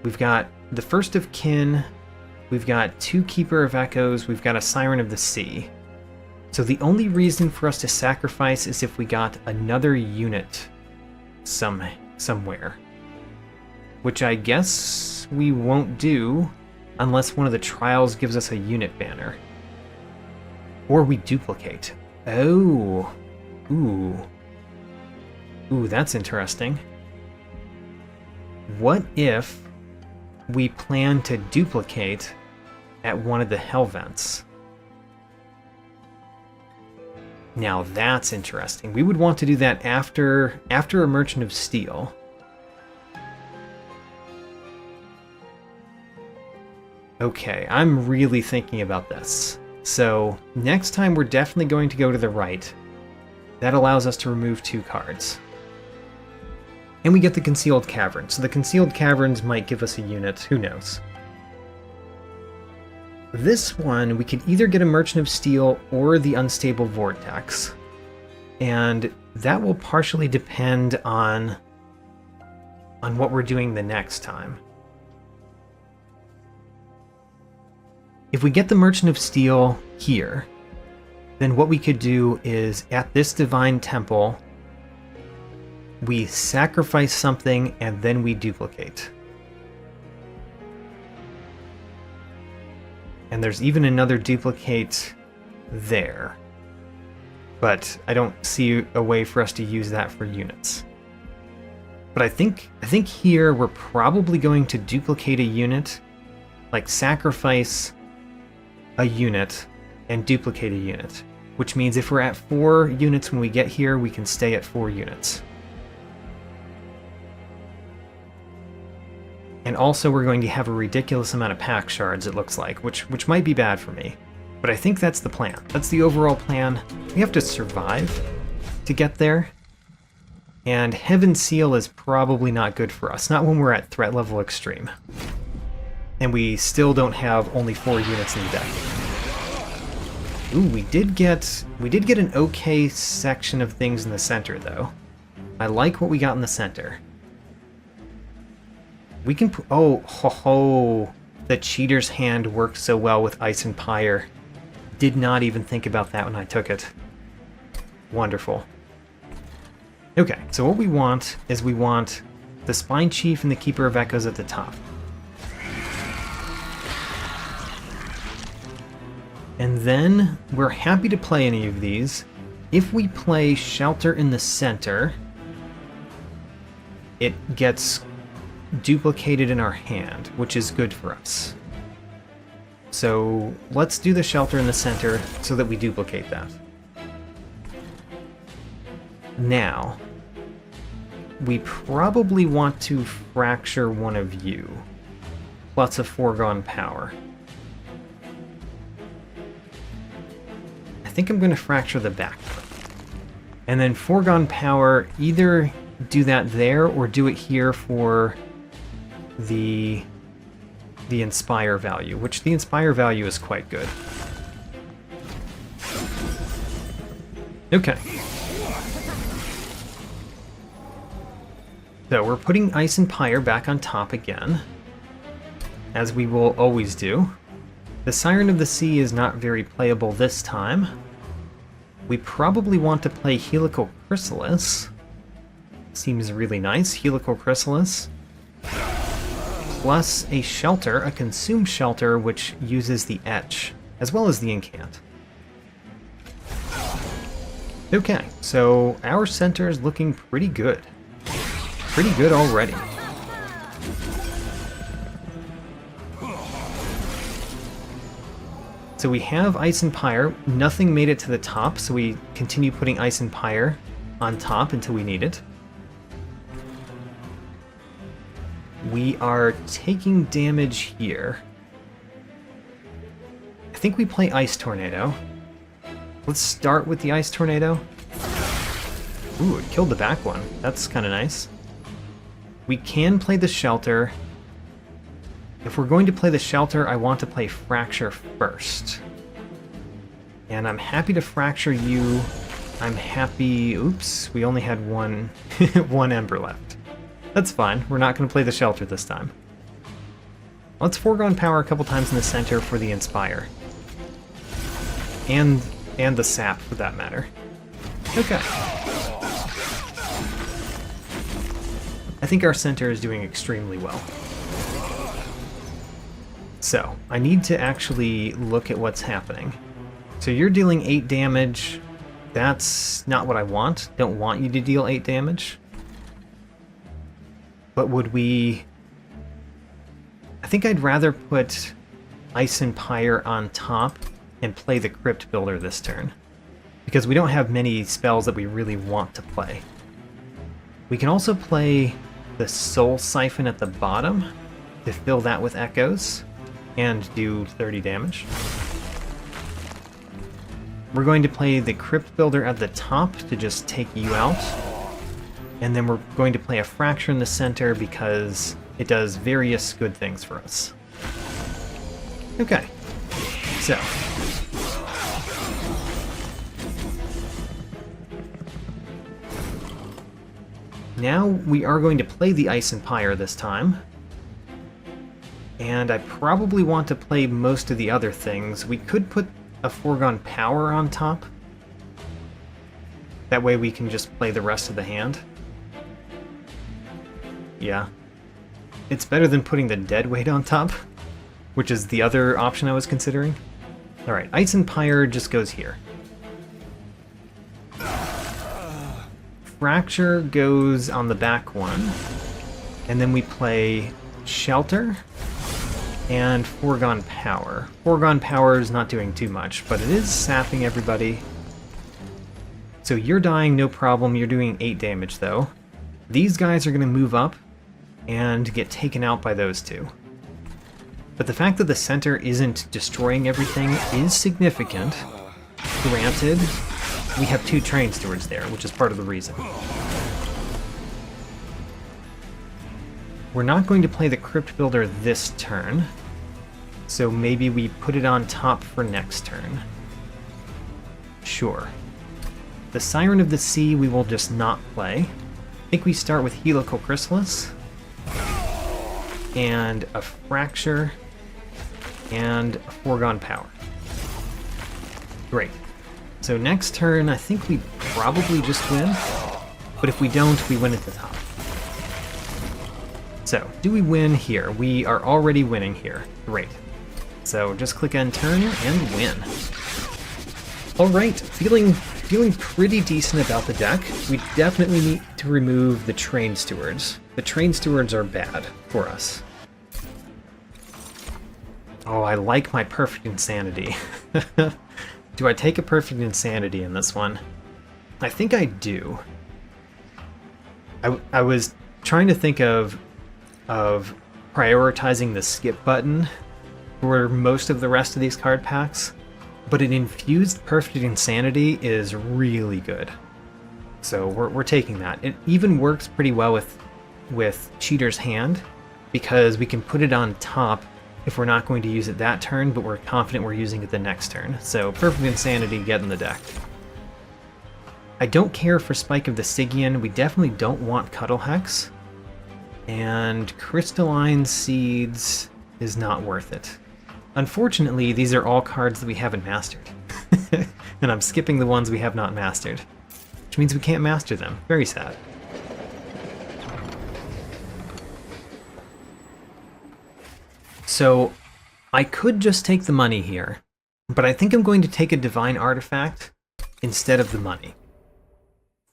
We've got the First of Kin, we've got 2 Keeper of Echoes, we've got a Siren of the Sea. So the only reason for us to sacrifice is if we got another unit somewhere. Which I guess we won't do unless one of the trials gives us a unit banner. Or we duplicate. Oh. Ooh, that's interesting. What if we plan to duplicate at one of the Hell Vents? Now that's interesting. We would want to do that after a Merchant of Steel. Okay, I'm really thinking about this. So next time we're definitely going to go to the right. That allows us to remove 2 cards. And we get the Concealed Cavern. So the Concealed Caverns might give us a unit, who knows. This one, we could either get a Merchant of Steel or the Unstable Vortex. And that will partially depend on what we're doing the next time. If we get the Merchant of Steel here, then what we could do is, at this Divine Temple, we sacrifice something and then we duplicate. And there's even another duplicate there. But I don't see a way for us to use that for units. But I think here we're probably going to duplicate a unit, like sacrifice a unit and duplicate a unit, which means if we're at 4 units when we get here, we can stay at 4 units. And also we're going to have a ridiculous amount of pack shards, it looks like, which might be bad for me. But I think that's the plan. That's the overall plan. We have to survive to get there. And Heaven Seal is probably not good for us, not when we're at threat level extreme. And we still don't have only 4 units in the deck. Ooh, we did get an okay section of things in the center, though. I like what we got in the center. We can oh, ho ho! The Cheater's Hand worked so well with Ice and Pyre. Did not even think about that when I took it. Wonderful. Okay, so what we want is we want the Spine Chief and the Keeper of Echoes at the top. And then we're happy to play any of these. If we play Shelter in the center, it gets duplicated in our hand, which is good for us. So let's do the Shelter in the center so that we duplicate that. Now, we probably want to fracture one of you, plus a Foregone Power. I think I'm going to fracture the back one. And then Foregone Power, either do that there or do it here for the Inspire value, which the Inspire value is quite good. Okay. So we're putting Ice and Pyre back on top again, as we will always do. The Siren of the Sea is not very playable this time. We probably want to play Helical Chrysalis. Seems really nice, Helical Chrysalis. Plus a Shelter, a Consume Shelter, which uses the Etch, as well as the Incant. Okay, so our center is looking pretty good. Pretty good already. So we have Ice and Pyre. Nothing made it to the top, so we continue putting Ice and Pyre on top until we need it. We are taking damage here. I think we play Ice Tornado. Let's start with the Ice Tornado. Ooh, it killed the back one. That's kind of nice. We can play the Shelter. If we're going to play the Shelter, I want to play Fracture first. And I'm happy to fracture you. I'm happy... Oops, we only had one, one Ember left. That's fine. We're not going to play the Shelter this time. Let's Foregone Power a couple times in the center for the Inspire. And the Sap, for that matter. Okay. I think our center is doing extremely well. So, I need to actually look at what's happening. So you're dealing 8 damage. That's not what I want. Don't want you to deal 8 damage. But would we... I think I'd rather put Ice and Pyre on top and play the Crypt Builder this turn. Because we don't have many spells that we really want to play. We can also play the Soul Siphon at the bottom to fill that with echoes and do 30 damage. We're going to play the Crypt Builder at the top to just take you out. And then we're going to play a Fracture in the center because it does various good things for us. Okay, so. Now we are going to play the Ice and Pyre this time. And I probably want to play most of the other things. We could put a Foregone Power on top. That way we can just play the rest of the hand. Yeah. It's better than putting the Deadweight on top, which is the other option I was considering. Alright, Ice and Pyre just goes here. Fracture goes on the back one. And then we play Shelter and Foregone Power. Foregone Power is not doing too much, but it is sapping everybody. So you're dying, no problem. You're doing 8 damage, though. These guys are going to move up and get taken out by those two. But the fact that the center isn't destroying everything is significant. Granted, we have 2 train stewards there, which is part of the reason. We're not going to play the Crypt Builder this turn, so maybe we put it on top for next turn. Sure. The Siren of the Sea we will just not play. I think we start with Helical Chrysalis, and a Fracture, and a Foregone Power. Great. So next turn, I think we probably just win, but if we don't, we win at the top. So, do we win here? We are already winning here. Great. So just click End Turn and win. Alright, feeling pretty decent about the deck. We definitely need to remove the Train Stewards. The Train Stewards are bad for us. Oh, I like my Perfect Insanity. Do I take a Perfect Insanity in this one? I think I do. I was trying to think of prioritizing the skip button for most of the rest of these card packs, but an infused Perfect Insanity is really good. So we're taking that. It even works pretty well with Cheater's Hand, because we can put it on top if we're not going to use it that turn, but we're confident we're using it the next turn. So Perfect Insanity, get in the deck. I don't care for Spike of the Stygian. We definitely don't want Cuddle Hex. And Crystalline Seeds is not worth it. Unfortunately, these are all cards that we haven't mastered. And I'm skipping the ones we have not mastered, which means we can't master them. Very sad. So, I could just take the money here, but I think I'm going to take a Divine Artifact instead of the money.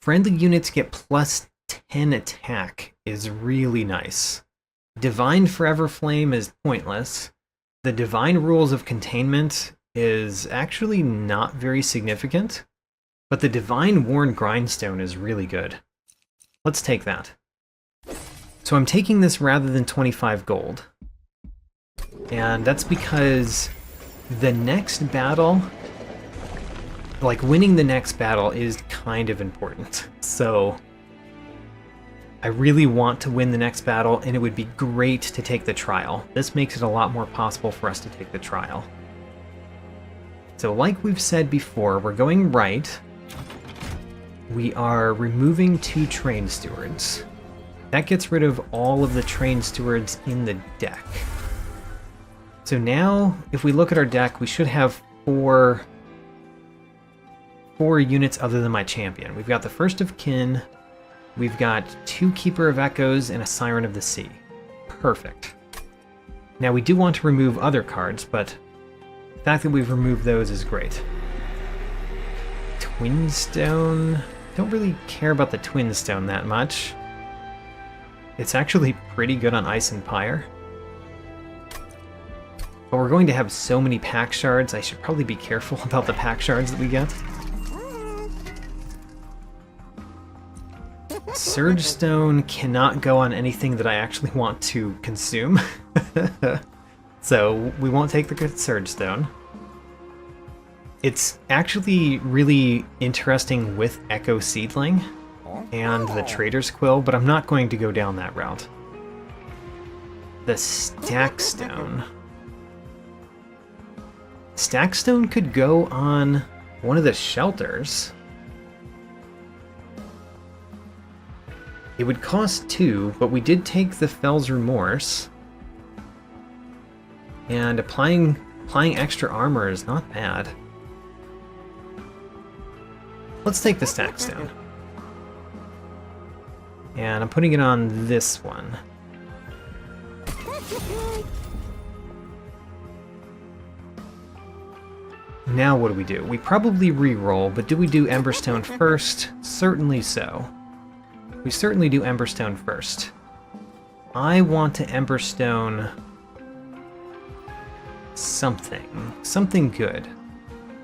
Friendly units get plus 10 attack is really nice. Divine Forever Flame is pointless. The Divine Rules of Containment is actually not very significant, but the Divine Worn Grindstone is really good. Let's take that. So I'm taking this rather than 25 gold. And that's because the next battle, like winning the next battle, is kind of important. So I really want to win the next battle, and it would be great to take the trial. This makes it a lot more possible for us to take the trial. So like we've said before, we're going right. We are removing 2 Train Stewards. That gets rid of all of the Train Stewards in the deck. So now, if we look at our deck, we should have 4 units other than my champion. We've got the First of Kin, we've got 2 Keeper of Echoes, and a Siren of the Sea. Perfect. Now we do want to remove other cards, but the fact that we've removed those is great. Twinstone. Don't really care about the Twinstone that much. It's actually pretty good on Ice and Pyre. But we're going to have so many pack shards, I should probably be careful about the pack shards that we get. Surge Stone cannot go on anything that I actually want to consume. So we won't take the Surge Stone. It's actually really interesting with Echo Seedling and the Trader's Quill, but I'm not going to go down that route. The Stackstone. Stackstone could go on one of the shelters. It would cost 2, but we did take the Fell's Remorse. And applying extra armor is not bad. Let's take the Stackstone. And I'm putting it on this one. Now what do? We probably re-roll, but do we do Emberstone first? Certainly so. We certainly do Emberstone first. I want to Emberstone something. Something good.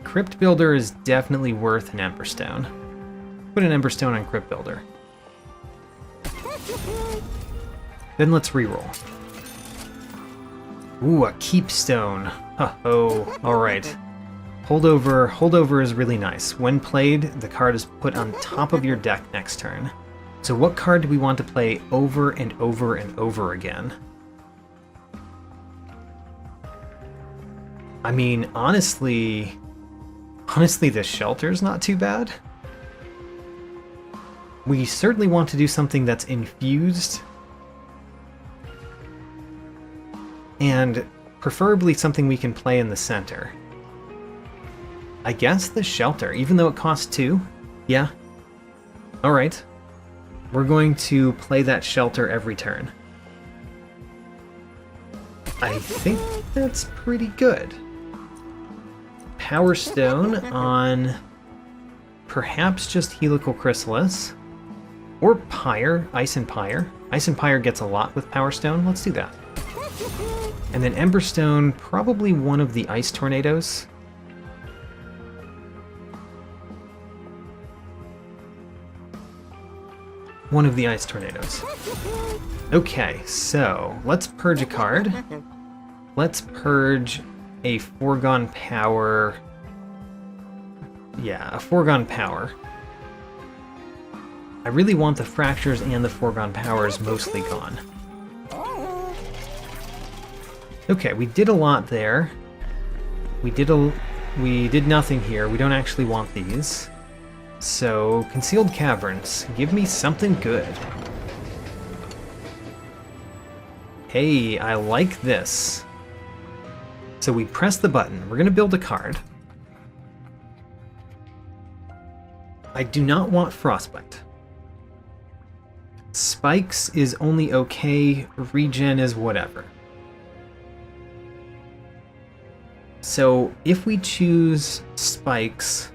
Crypt Builder is definitely worth an Emberstone. Put an Emberstone on Crypt Builder. Then let's reroll. Ooh, a keepstone. Oh, alright. Holdover is really nice. When played, the card is put on top of your deck next turn. So what card do we want to play over and over and over again? I mean, honestly, the shelter's not too bad. We certainly want to do something that's infused. And preferably something we can play in the center. I guess the shelter, even though it costs 2. Yeah. Alright. We're going to play that shelter every turn. I think that's pretty good. Power Stone on perhaps just Helical Chrysalis. Or Pyre, Ice and Pyre. Ice and Pyre gets a lot with Power Stone. Let's do that. And then Emberstone, probably one of the Ice Tornadoes. One of the Ice Tornadoes. Okay, so let's purge a card. Let's purge a Foregone Power. Yeah, a Foregone Power. I really want the Fractures and the Foregone Powers mostly gone. Okay, we did a lot there. We did nothing here. We don't actually want these. So, Concealed Caverns. Give me something good. Hey, I like this. So we press the button. We're going to build a card. I do not want Frostbite. Spikes is only okay. Regen is whatever. So if we choose Spikes,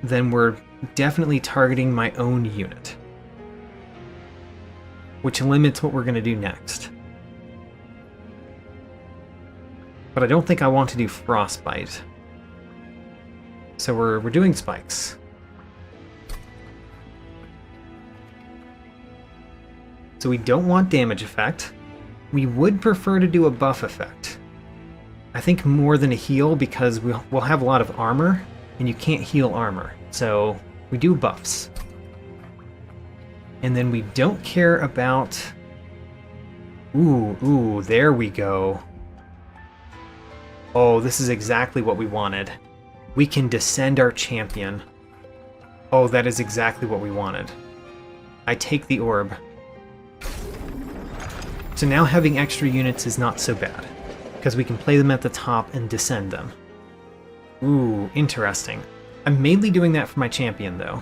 then we're definitely targeting my own unit, which limits what we're going to do next. But I don't think I want to do Frostbite. So we're doing Spikes. So we don't want damage effect. We would prefer to do a buff effect. I think more than a heal, because we'll have a lot of armor, and you can't heal armor. So we do buffs. And then we don't care about... Ooh, there we go. Oh, this is exactly what we wanted. We can descend our champion. Oh, that is exactly what we wanted. I take the orb. So now having extra units is not so bad, because we can play them at the top and descend them. Ooh, interesting. I'm mainly doing that for my champion, though.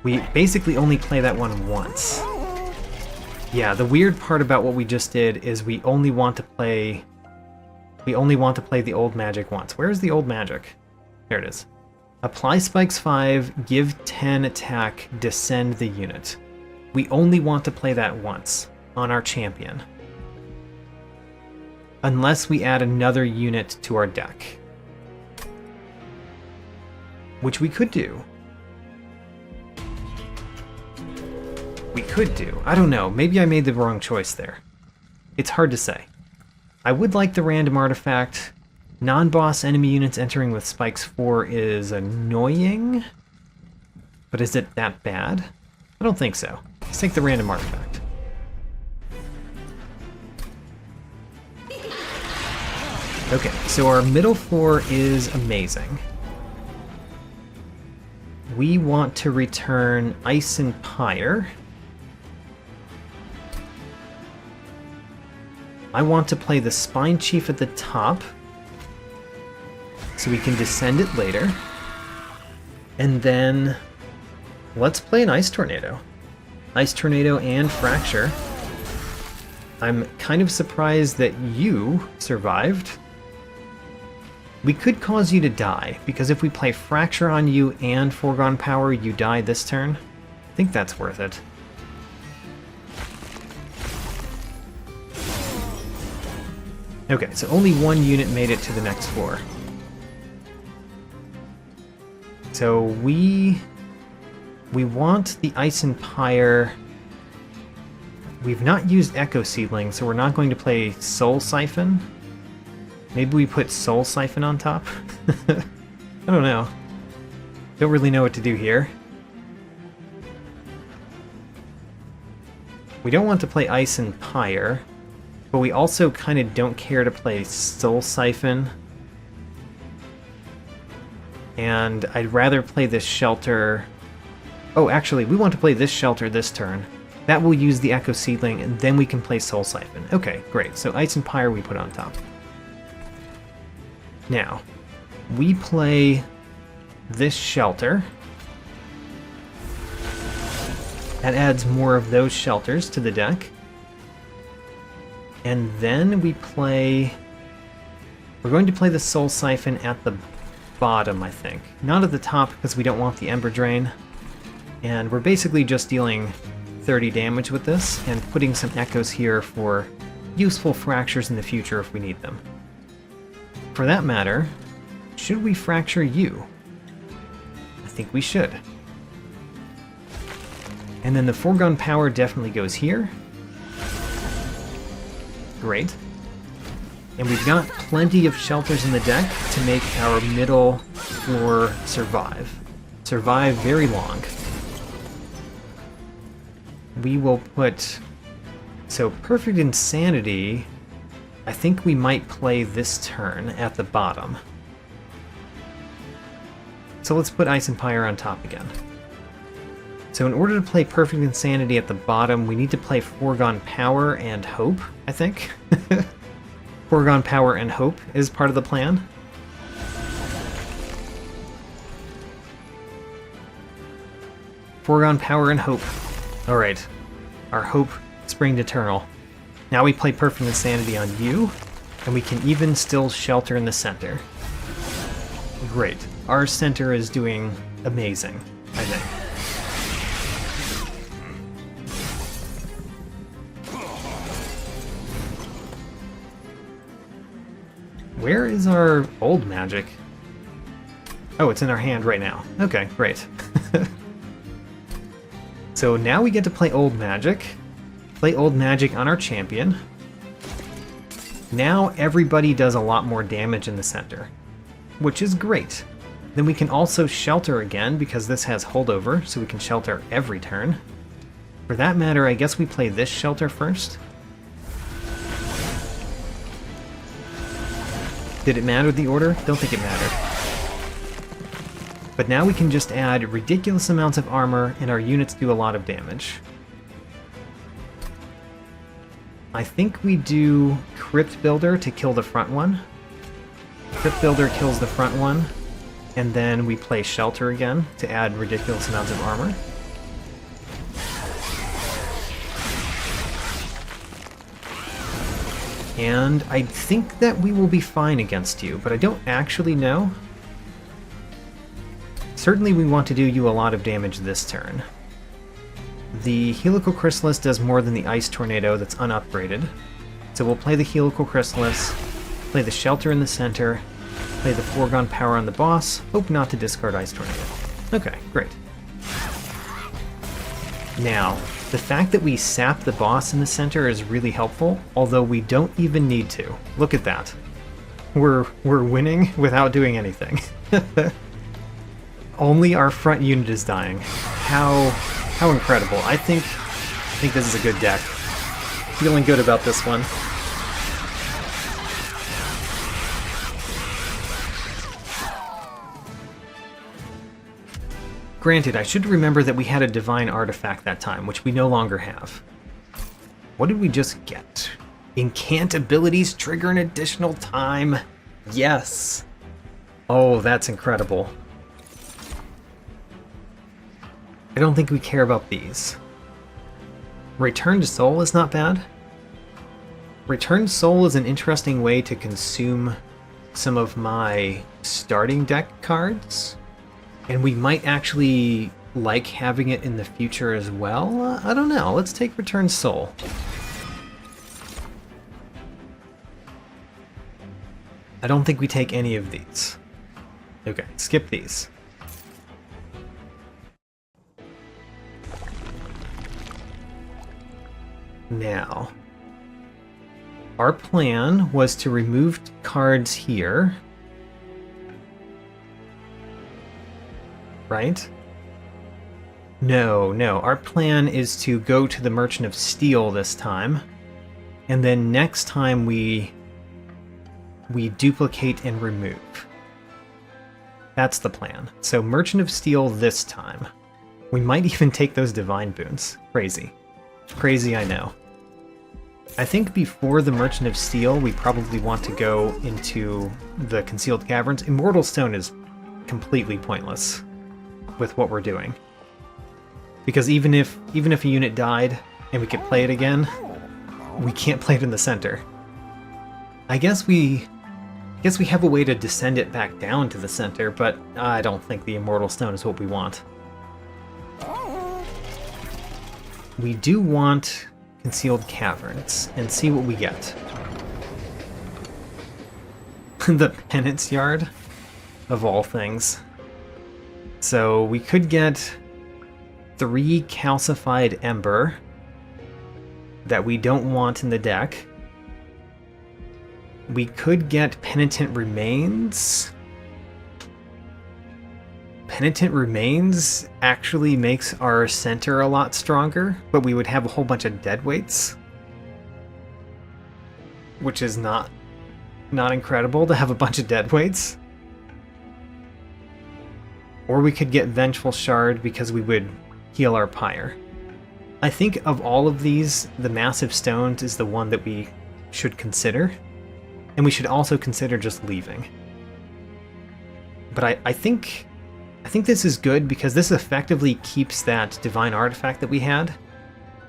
We basically only play that one once. Yeah, the weird part about what we just did is we only want to play the old magic once. Where's the old magic? There it is. Apply Spikes 5, give 10 attack, descend the unit. We only want to play that once on our champion. Unless we add another unit to our deck. Which we could do. I don't know, maybe I made the wrong choice there. It's hard to say. I would like the random artifact. Non-boss enemy units entering with Spikes 4 is annoying. But is it that bad? I don't think so. Let's take the random artifact. Okay, so our middle floor is amazing. We want to return Ice and Pyre. I want to play the Spine Chief at the top, so we can descend it later. And then let's play an Ice Tornado. Ice Tornado and Fracture. I'm kind of surprised that you survived. We could cause you to die, because if we play Fracture on you and Foregone Power, you die this turn. I think that's worth it. Okay, so only one unit made it to the next floor. So we want the Ice and Pyre. We've not used Echo Seedling, so we're not going to play Soul Siphon. Maybe we put Soul Siphon on top? I don't know. Don't really know what to do here. We don't want to play Ice and Pyre, but we also kind of don't care to play Soul Siphon. And I'd rather play this Shelter... Oh, actually, we want to play this Shelter this turn. That will use the Echo Seedling, and then we can play Soul Siphon. Okay, great. So Ice and Pyre we put on top. Now, we play this Shelter. That adds more of those shelters to the deck. And then we play... We're going to play the Soul Siphon at the bottom, I think. Not at the top, because we don't want the Ember Drain. And we're basically just dealing 30 damage with this, and putting some Echoes here for useful fractures in the future if we need them. For that matter, should we fracture you? I think we should. And then the Foregone Power definitely goes here. Great. And we've got plenty of shelters in the deck to make our middle floor survive. Survive very long. We will put... So, Perfect Insanity, I think we might play this turn at the bottom. So let's put Ice and Pyre on top again. So in order to play Perfect Insanity at the bottom, we need to play Foregone Power and Hope, I think. Foregone Power and Hope is part of the plan. Foregone Power and Hope. Alright. Our Hope Springed Eternal. Now we play Perfect Insanity on you, and we can even still shelter in the center. Great. Our center is doing amazing, I think. Where is our old magic? Oh, it's in our hand right now. Okay, great. So now we get to play old magic. Play old magic on our champion. Now everybody does a lot more damage in the center, which is great. Then we can also shelter again, because this has holdover, so we can shelter every turn. For that matter, I guess we play this shelter first. Did it matter the order? Don't think it mattered. But now we can just add ridiculous amounts of armor, and our units do a lot of damage. I think we do Crypt Builder to kill the front one. Crypt Builder kills the front one, and then we play Shelter again to add ridiculous amounts of armor. And I think that we will be fine against you, but I don't actually know. Certainly we want to do you a lot of damage this turn. The Helical Chrysalis does more than the Ice Tornado that's unupgraded. So we'll play the Helical Chrysalis, play the Shelter in the center, play the Foregone Power on the boss, hope not to discard Ice Tornado. Okay, great. Now, the fact that we sap the boss in the center is really helpful, although we don't even need to. Look at that. We're winning without doing anything. Only our front unit is dying. How incredible. I think this is a good deck. Feeling good about this one. Granted, I should remember that we had a divine artifact that time, which we no longer have. What did we just get? Incant abilities trigger an additional time. Yes. Oh, that's incredible. I don't think we care about these. Return to Soul is not bad. Return to Soul is an interesting way to consume some of my starting deck cards. And we might actually like having it in the future as well. I don't know. Let's take Return Soul. I don't think we take any of these. Okay, skip these. Now, our plan was to remove cards here. Right? No, our plan is to go to the Merchant of Steel this time, and then next time we duplicate and remove. That's the plan. So Merchant of Steel this time. We might even take those Divine Boons. Crazy. Crazy, I know. I think before the Merchant of Steel, we probably want to go into the Concealed Caverns. Immortal Stone is completely pointless with what we're doing. Because even if a unit died and we could play it again, we can't play it in the center. I guess we have a way to descend it back down to the center, but I don't think the Immortal Stone is what we want. We do want Concealed Caverns, and see what we get. The Penance Yard, of all things. So we could get 3 Calcified Ember that we don't want in the deck. We could get Penitent Remains. Penitent Remains actually makes our center a lot stronger, but we would have a whole bunch of deadweights. Which is not incredible to have a bunch of deadweights. Or we could get Vengeful Shard because we would heal our Pyre. I think of all of these, the Massive Stones is the one that we should consider. And we should also consider just leaving. But I think this is good because this effectively keeps that Divine Artifact that we had,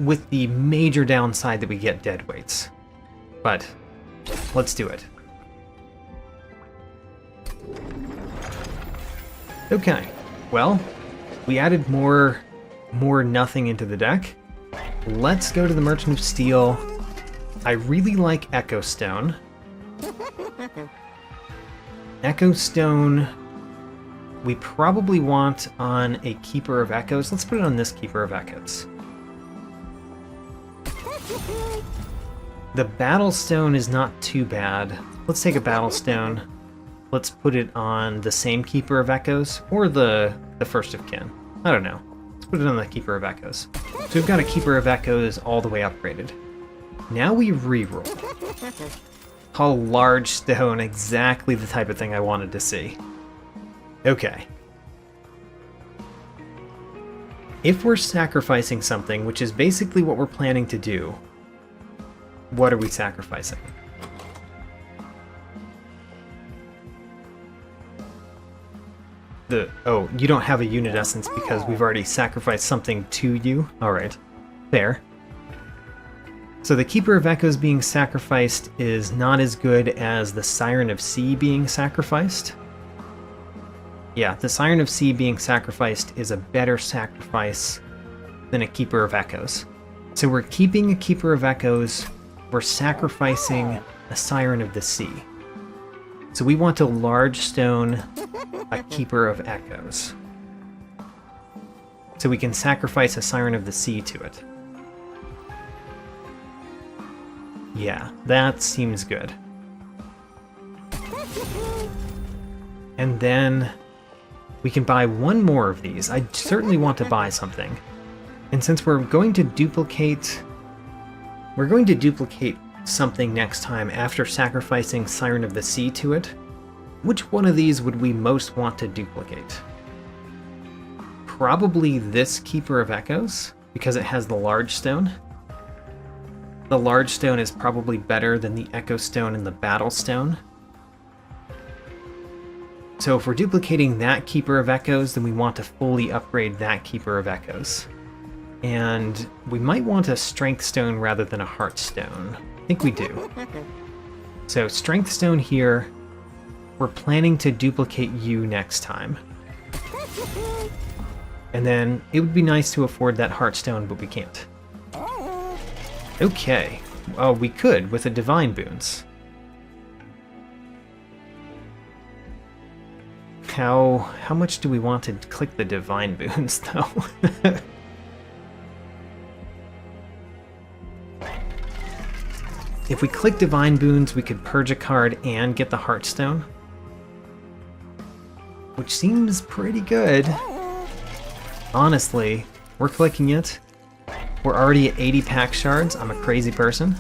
with the major downside that we get deadweights. But let's do it. Okay, well, we added more nothing into the deck. Let's go to the Merchant of Steel. I really like Echo Stone. Echo Stone, we probably want on a Keeper of Echoes. Let's put it on this Keeper of Echoes. The Battle Stone is not too bad. Let's take a Battle Stone. Let's put it on the same Keeper of Echoes, or the First of Kin. I don't know. Let's put it on the Keeper of Echoes. So we've got a Keeper of Echoes all the way upgraded. Now we reroll. A large stone, exactly the type of thing I wanted to see. Okay. If we're sacrificing something, which is basically what we're planning to do, what are we sacrificing? Oh, you don't have a unit essence because we've already sacrificed something to you? Alright. Fair. So the Keeper of Echoes being sacrificed is not as good as the Siren of Sea being sacrificed. Yeah, the Siren of Sea being sacrificed is a better sacrifice than a Keeper of Echoes. So we're keeping a Keeper of Echoes, we're sacrificing a Siren of the Sea. So we want a large stone, a Keeper of Echoes. So we can sacrifice a Siren of the Sea to it. Yeah, that seems good. And then we can buy one more of these. I certainly want to buy something. And since we're going to duplicate something next time after sacrificing Siren of the Sea to it, which one of these would we most want to duplicate? Probably this Keeper of Echoes, because it has the large stone. The large stone is probably better than the Echo Stone and the Battle Stone. So if we're duplicating that Keeper of Echoes, then we want to fully upgrade that Keeper of Echoes. And we might want a Strength Stone rather than a Heart Stone. I think we do. So Strength Stone here. We're planning to duplicate you next time. And then it would be nice to afford that Heart Stone, but we can't. Okay. Oh, we could with the Divine Boons. How much do we want to click the Divine Boons, though? If we click Divine Boons, we could purge a card and get the Heartstone, which seems pretty good. Honestly, we're clicking it. We're already at 80 pack shards. I'm a crazy person.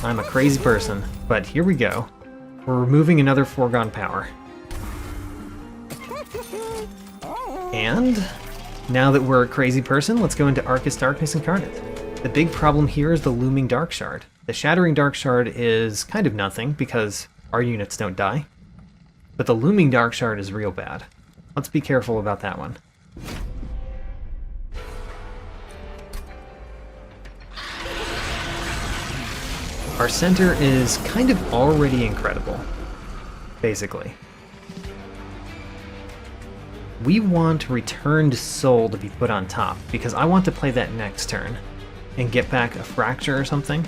I'm a crazy person, but here we go. We're removing another foregone power. And now that we're a crazy person, let's go into Archus Darkness Incarnate. The big problem here is the Looming Dark Shard. The Shattering Dark Shard is kind of nothing because our units don't die. But the Looming Dark Shard is real bad. Let's be careful about that one. Our center is kind of already incredible, basically. We want Returned Soul to be put on top, because I want to play that next turn and get back a Fracture or something.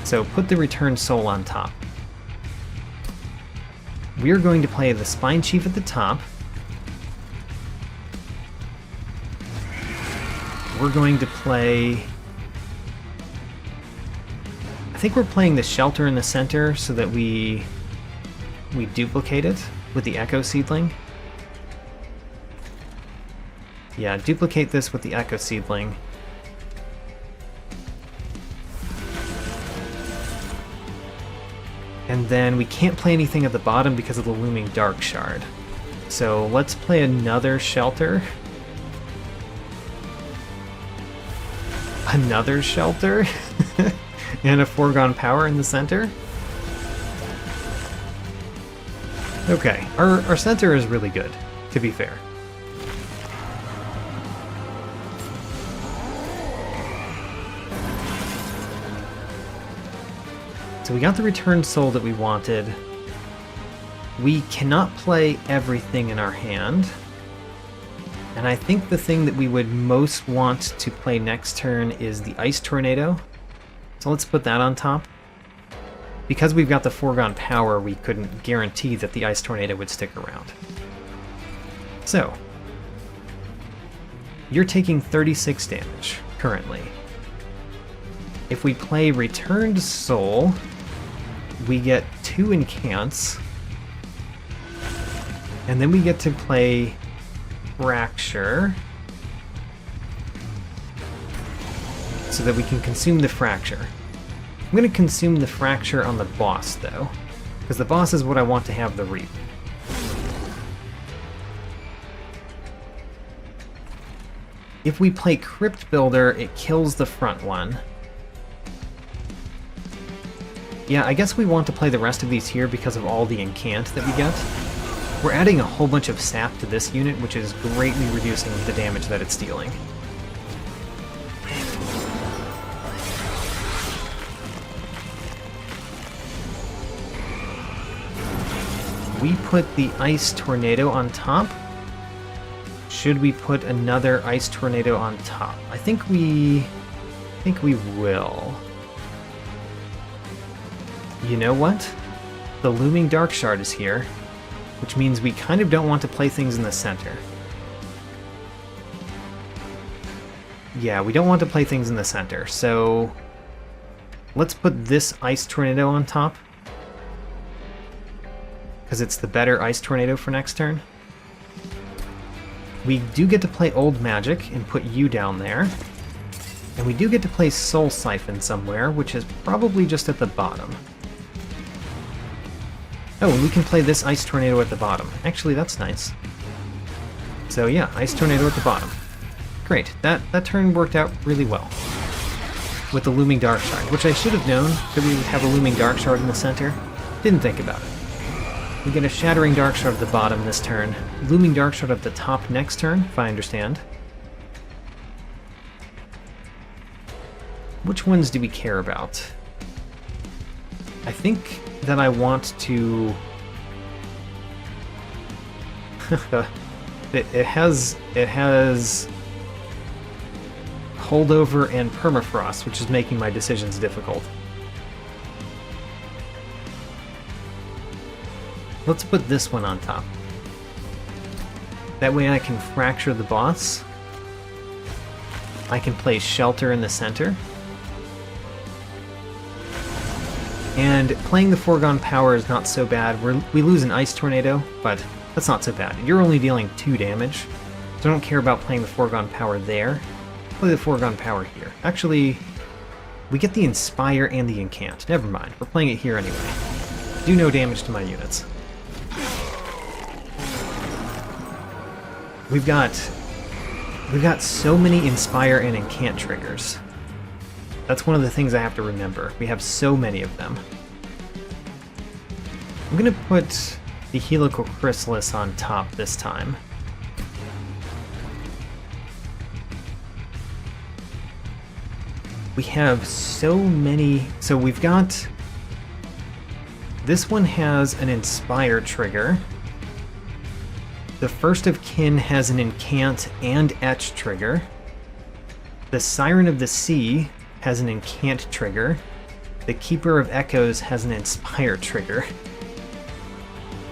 So put the Returned Soul on top. We're going to play the Spine Chief at the top. We're going to play... I think we're playing the Shelter in the center so that we duplicate it with the Echo Seedling. Yeah, duplicate this with the Echo Seedling. And then we can't play anything at the bottom because of the Looming Dark Shard. So let's play another Shelter. Another Shelter? And a Foregone Power in the center? Okay, our center is really good, to be fair. So we got the Returned Soul that we wanted. We cannot play everything in our hand. And I think the thing that we would most want to play next turn is the Ice Tornado. So let's put that on top. Because we've got the Foregone Power, we couldn't guarantee that the Ice Tornado would stick around. So, you're taking 36 damage, currently. If we play Returned Soul, we get 2 incants. And then we get to play Fracture, so that we can consume the Fracture. I'm going to consume the Fracture on the boss, though, because the boss is what I want to have the Reap. If we play Crypt Builder, it kills the front one. Yeah, I guess we want to play the rest of these here because of all the incant that we get. We're adding a whole bunch of sap to this unit, which is greatly reducing the damage that it's dealing. We put the Ice Tornado on top. Should we put another Ice Tornado on top? I think we will. You know what? The Looming Dark Shard is here, which means we kind of don't want to play things in the center. Yeah, we don't want to play things in the center, so let's put this Ice Tornado on top, because it's the better Ice Tornado for next turn. We do get to play Old Magic and put you down there, and we do get to play Soul Siphon somewhere, which is probably just at the bottom. Oh, and we can play this Ice Tornado at the bottom. Actually, that's nice. So yeah, Ice Tornado at the bottom. Great, that turn worked out really well. With the Looming Dark Shard, which I should have known that we would have a Looming Dark Shard in the center. Didn't think about it. We get a Shattering Dark Shard at the bottom this turn. Looming Dark Shard at the top next turn, if I understand. Which ones do we care about? I think that I want to... it has Holdover and Permafrost, which is making my decisions difficult. Let's put this one on top. That way I can Fracture the boss. I can play Shelter in the center. And playing the Foregone Power is not so bad. We lose an Ice Tornado, but that's not so bad. You're only dealing 2 damage, so I don't care about playing the Foregone Power there. Play the Foregone Power here. Actually, we get the Inspire and the Incant. Never mind, we're playing it here anyway. Do no damage to my units. We've got so many Inspire and Incant triggers. That's one of the things I have to remember. We have so many of them. I'm gonna put the Helical Chrysalis on top this time. We have so many... So we've got... This one has an Inspire trigger. The First of Kin has an Incant and Etch trigger. The Siren of the Sea has an Incant trigger. The Keeper of Echoes has an Inspire trigger.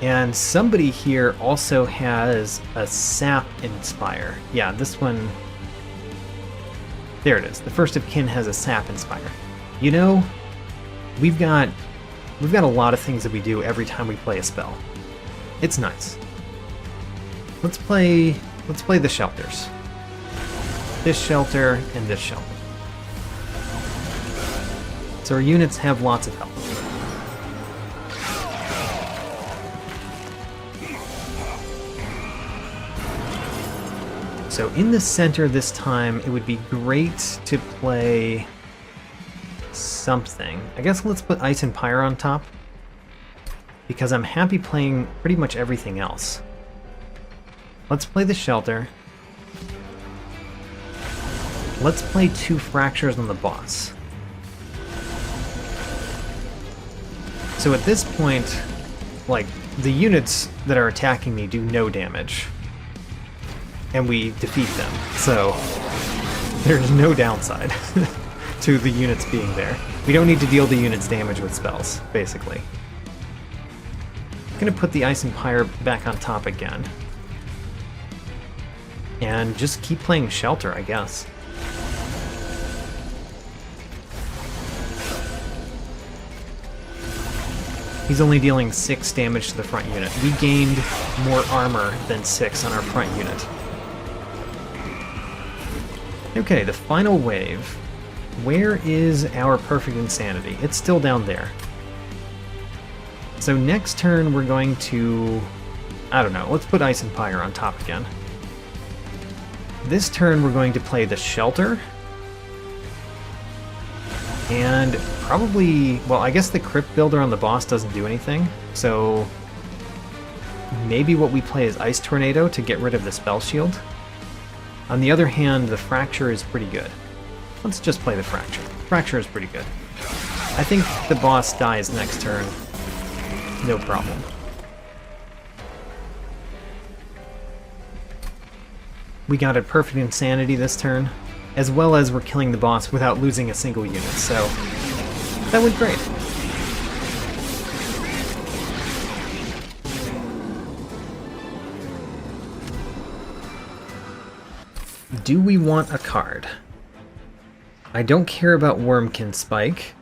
And somebody here also has a Sap Inspire. Yeah, this one... There it is. The First of Kin has a Sap Inspire. You know, we've got a lot of things that we do every time we play a spell. It's nice. Let's play the shelters. This shelter and this shelter. So our units have lots of health. So in the center this time, it would be great to play something. I guess let's put Ice and Pyre on top, because I'm happy playing pretty much everything else. Let's play the shelter. Let's play 2 fractures on the boss. So at this point, like, the units that are attacking me do no damage. And we defeat them, so there's no downside to the units being there. We don't need to deal the units damage with spells, basically. I'm gonna put the Ice and Pyre back on top again. And just keep playing Shelter, I guess. He's only dealing 6 damage to the front unit. We gained more armor than 6 on our front unit. Okay, the final wave. Where is our Perfect Insanity? It's still down there. So next turn we're going to... I don't know, let's put Ice and Pyre on top again. This turn we're going to play the Shelter. And probably... Well, I guess the Crypt Builder on the boss doesn't do anything, so... Maybe what we play is Ice Tornado to get rid of the Spell Shield. On the other hand, the Fracture is pretty good. Let's just play the Fracture. Fracture is pretty good. I think the boss dies next turn. No problem. We got a Perfect Insanity this turn, as well as we're killing the boss without losing a single unit, so that went great. Do we want a card? I don't care about Wurmkin Spike.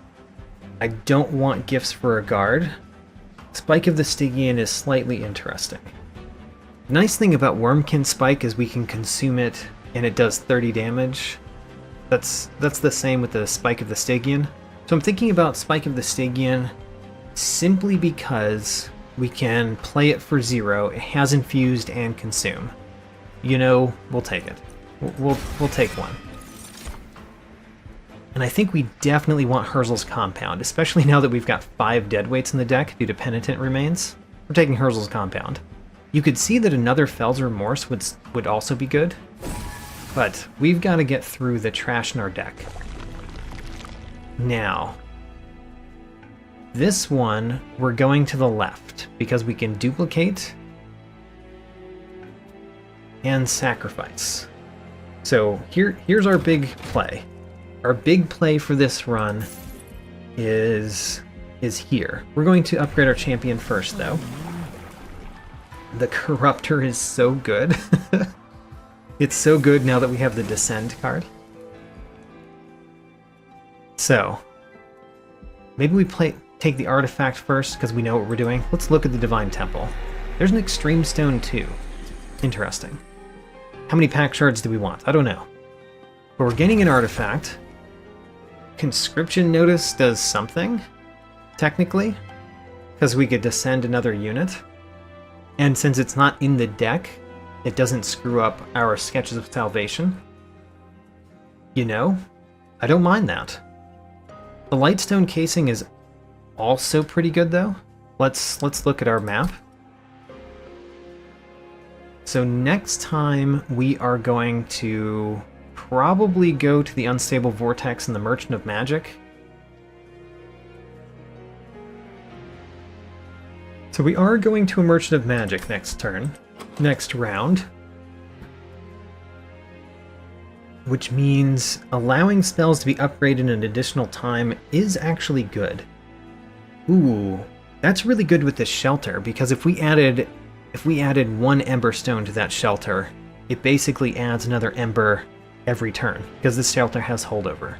I don't want gifts for a guard. Spike of the Stygian is slightly interesting. The nice thing about Wurmkin Spike is we can consume it and it does 30 damage. That's the same with the Spike of the Stygian. So I'm thinking about Spike of the Stygian simply because we can play it for 0. It has infused and consume. You know, we'll take it. We'll take one. And I think we definitely want Herzl's Compound, especially now that we've got 5 deadweights in the deck due to Penitent remains. We're taking Herzl's Compound. You could see that another Fel's Remorse would also be good, but we've got to get through the trash in our deck. Now, this one, we're going to the left, because we can duplicate and sacrifice. So here's our big play. Our big play for this run is here. We're going to upgrade our champion first, though. The Corruptor is so good. It's so good now that we have the Descend card. So, maybe we play... take the artifact first because we know what we're doing. Let's look at the Divine Temple. There's an Extreme Stone too. Interesting. How many pack shards do we want? I don't know. But we're getting an artifact. Conscription Notice does something, technically, because we could descend another unit. And since it's not in the deck, it doesn't screw up our Sketches of Salvation. You know, I don't mind that. The Lightstone casing is also pretty good, though. Let's look at our map. So next time we are going to probably go to the Unstable Vortex and the Merchant of Magic. So we are going to a Merchant of Magic next round. Which means allowing spells to be upgraded an additional time is actually good. Ooh, that's really good with this shelter, because if we added one Ember Stone to that shelter, it basically adds another Ember every turn, because this shelter has holdover.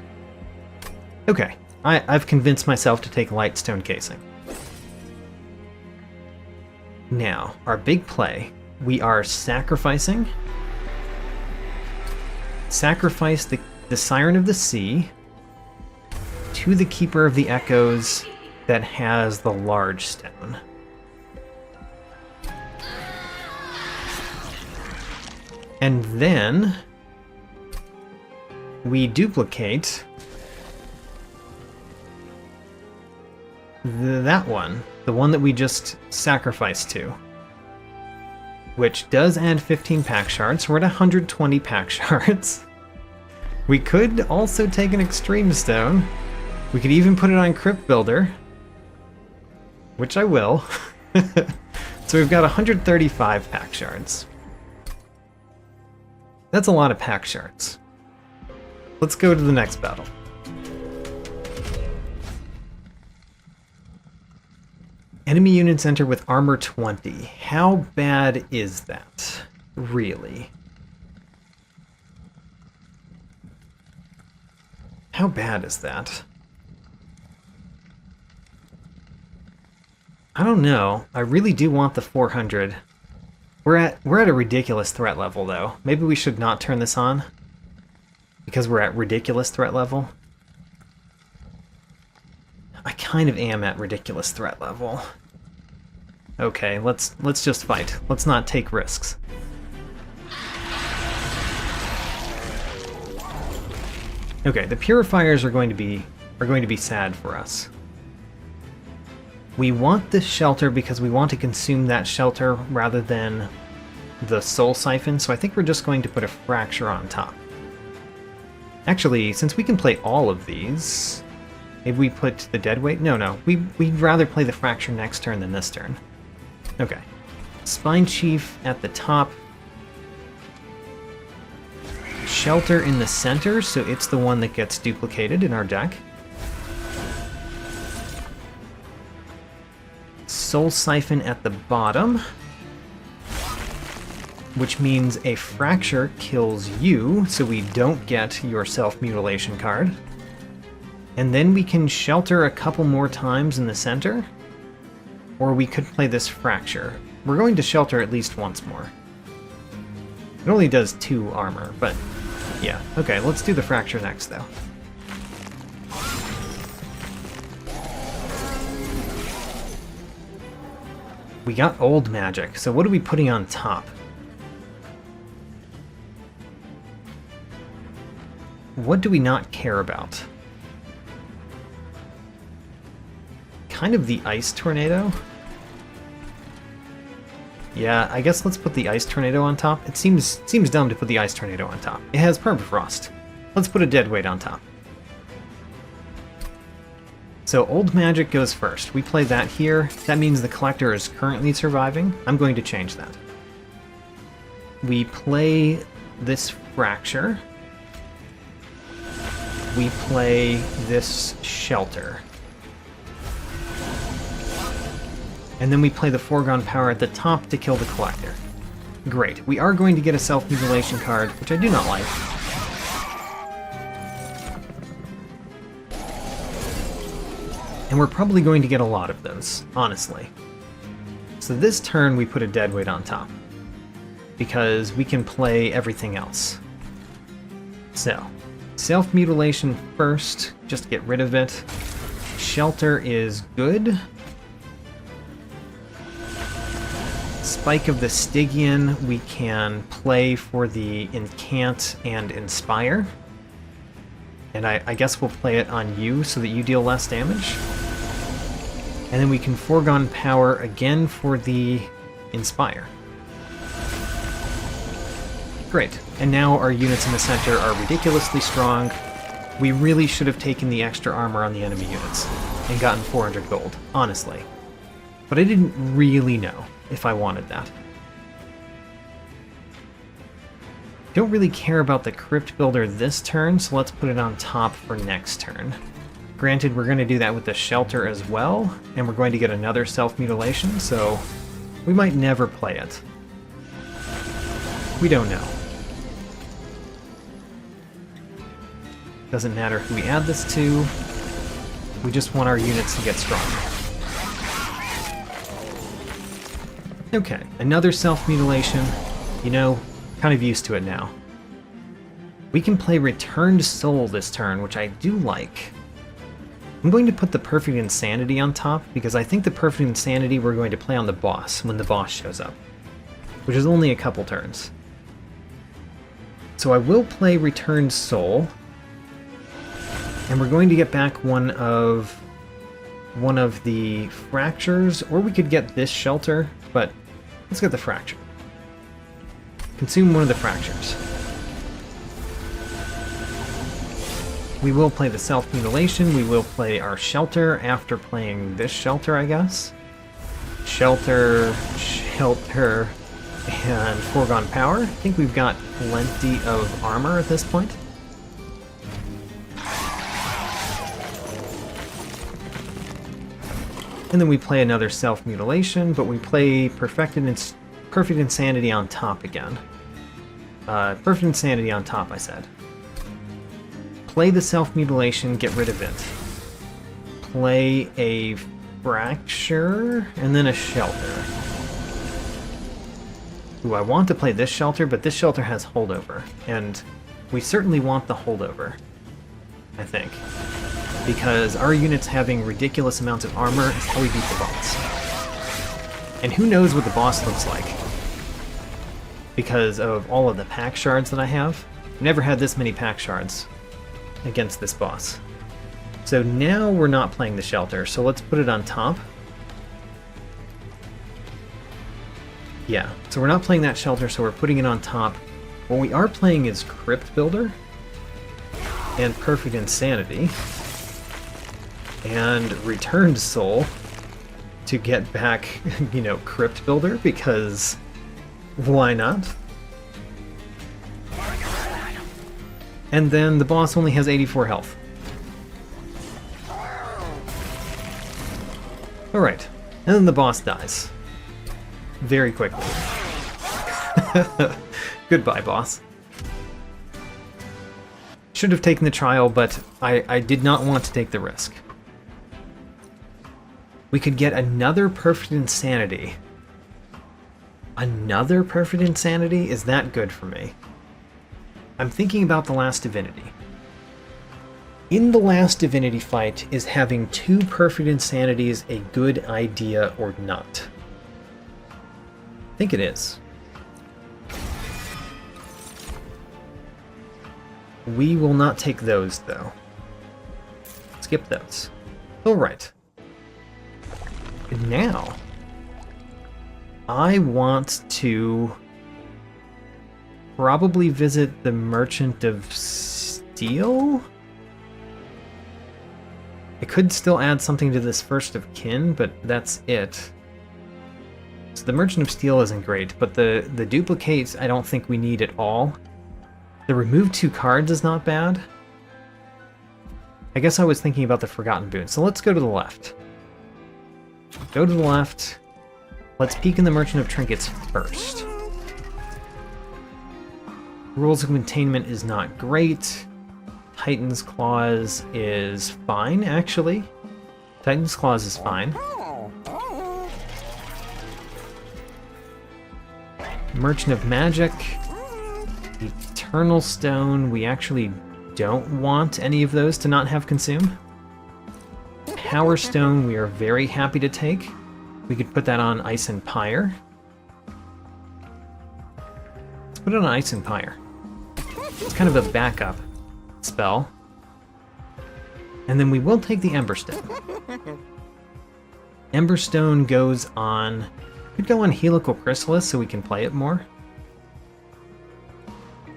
Okay, I've convinced myself to take Lightstone casing. Now, our big play, we are sacrifice the Siren of the Sea to the Keeper of the Echoes that has the large stone. And then we duplicate that one, the one that we just sacrificed to, which does add 15 pack shards. We're at 120 pack shards. We could also take an Extreme Stone. We could even put it on Crypt Builder, which I will. So we've got 135 pack shards. That's a lot of pack shards. Let's go to the next battle. Enemy units enter with armor 20. How bad is that? Really? How bad is that? I don't know. I really do want the 400. We're at a ridiculous threat level, though. Maybe we should not turn this on, because we're at ridiculous threat level. I kind of am at ridiculous threat level. Okay, let's just fight. Let's not take risks. Okay, the purifiers are going to be sad for us. We want this shelter because we want to consume that shelter rather than the soul siphon, so I think we're just going to put a fracture on top. Actually, since we can play all of these, maybe we put the deadweight? No, we'd rather play the fracture next turn than this turn. Okay. Spine Chief at the top. Shelter in the center, so it's the one that gets duplicated in our deck. Soul Siphon at the bottom, which means a fracture kills you, so we don't get your self-mutilation card. And then we can shelter a couple more times in the center, or we could play this fracture. We're going to shelter at least once more. It only does 2 armor, but yeah. Okay, let's do the fracture next, though. We got old magic, so what are we putting on top? What do we not care about? Kind of the Ice Tornado? Yeah, I guess let's put the Ice Tornado on top. It seems dumb to put the Ice Tornado on top. It has Permafrost. Let's put a Deadweight on top. So old magic goes first. We play that here. That means the collector is currently surviving. I'm going to change that. We play this fracture. We play this shelter. And then we play the foregone power at the top to kill the collector. Great. We are going to get a self-mutilation card, which I do not like. And we're probably going to get a lot of those, honestly. So this turn we put a deadweight on top, because we can play everything else. So, self-mutilation first, just to get rid of it. Shelter is good. Spike of the Stygian we can play for the Incant and Inspire. And I guess we'll play it on you so that you deal less damage. And then we can Foregone Power again for the Inspire. Great. And now our units in the center are ridiculously strong. We really should have taken the extra armor on the enemy units and gotten 400 gold, honestly. But I didn't really know if I wanted that. Don't really care about the Crypt Builder this turn, so let's put it on top for next turn. Granted, we're going to do that with the Shelter as well, and we're going to get another Self-Mutilation, so we might never play it. We don't know. Doesn't matter who we add this to, we just want our units to get stronger. Okay, another Self-Mutilation. You know, kind of used to it now. We can play Returned Soul this turn, which I do like. I'm going to put the Perfect Insanity on top, because I think the Perfect Insanity we're going to play on the boss when the boss shows up, which is only a couple turns. So I will play Returned Soul, and we're going to get back one of the Fractures, or we could get this Shelter, but let's get the Fracture. Consume one of the Fractures. We will play the Self-Mutilation, we will play our Shelter after playing this Shelter, I guess. Shelter, and Foregone Power. I think we've got plenty of armor at this point. And then we play another Self-Mutilation, but we play Perfect Insanity on top again. Perfect Insanity on top, I said. Play the Self-Mutilation, get rid of it. Play a Fracture, and then a Shelter. Ooh, I want to play this Shelter, but this Shelter has Holdover, and we certainly want the Holdover, I think. Because our units having ridiculous amounts of armor is how we beat the boss. And who knows what the boss looks like. Because of all of the pack shards that I have. Never had this many pack shards against this boss. So now we're not playing the Shelter, so let's put it on top. Yeah, so we're not playing that Shelter, so we're putting it on top. What we are playing is Crypt Builder and Perfect Insanity and Returned Soul to get back, you know, Crypt Builder, because why not? And then the boss only has 84 health. Alright, and then the boss dies. Very quickly. Goodbye, boss. Should have taken the trial, but I did not want to take the risk. We could get another Perfect Insanity. Another Perfect Insanity? Is that good for me? I'm thinking about the Last Divinity. In the Last Divinity fight, is having 2 Perfect Insanities a good idea or not? I think it is. We will not take those, though. Skip those. Alright. Now, I want to probably visit the Merchant of Steel? I could still add something to this First of Kin, but that's it. So the Merchant of Steel isn't great, but the duplicates I don't think we need at all. The remove 2 cards is not bad. I guess I was thinking about the Forgotten Boon, so let's go to the left. Go to the left. Let's peek in the Merchant of Trinkets first. Rules of Containment is not great. Titan's Claws is fine, actually. Titan's Claws is fine. Merchant of Magic. Eternal Stone. We actually don't want any of those to not have Consume. Power Stone we are very happy to take. We could put that on Ice and Pyre. Let's put it on Ice and Pyre. It's kind of a backup spell. And then we will take the Emberstone. Emberstone goes on... Could go on Helical Chrysalis so we can play it more.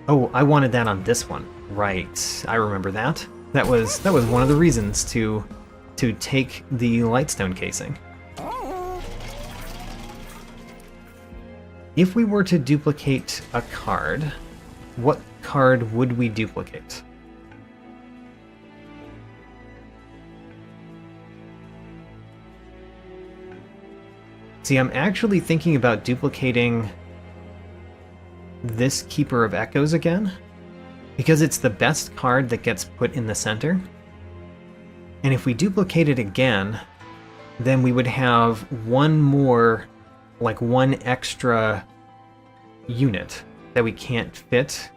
Oh, I wanted that on this one. Right, I remember that. That was one of the reasons to take the Lightstone casing. If we were to duplicate a card, what card would we duplicate? See, I'm actually thinking about duplicating this Keeper of Echoes again, because it's the best card that gets put in the center. And if we duplicate it again, then we would have one more, like one extra unit that we can't fit,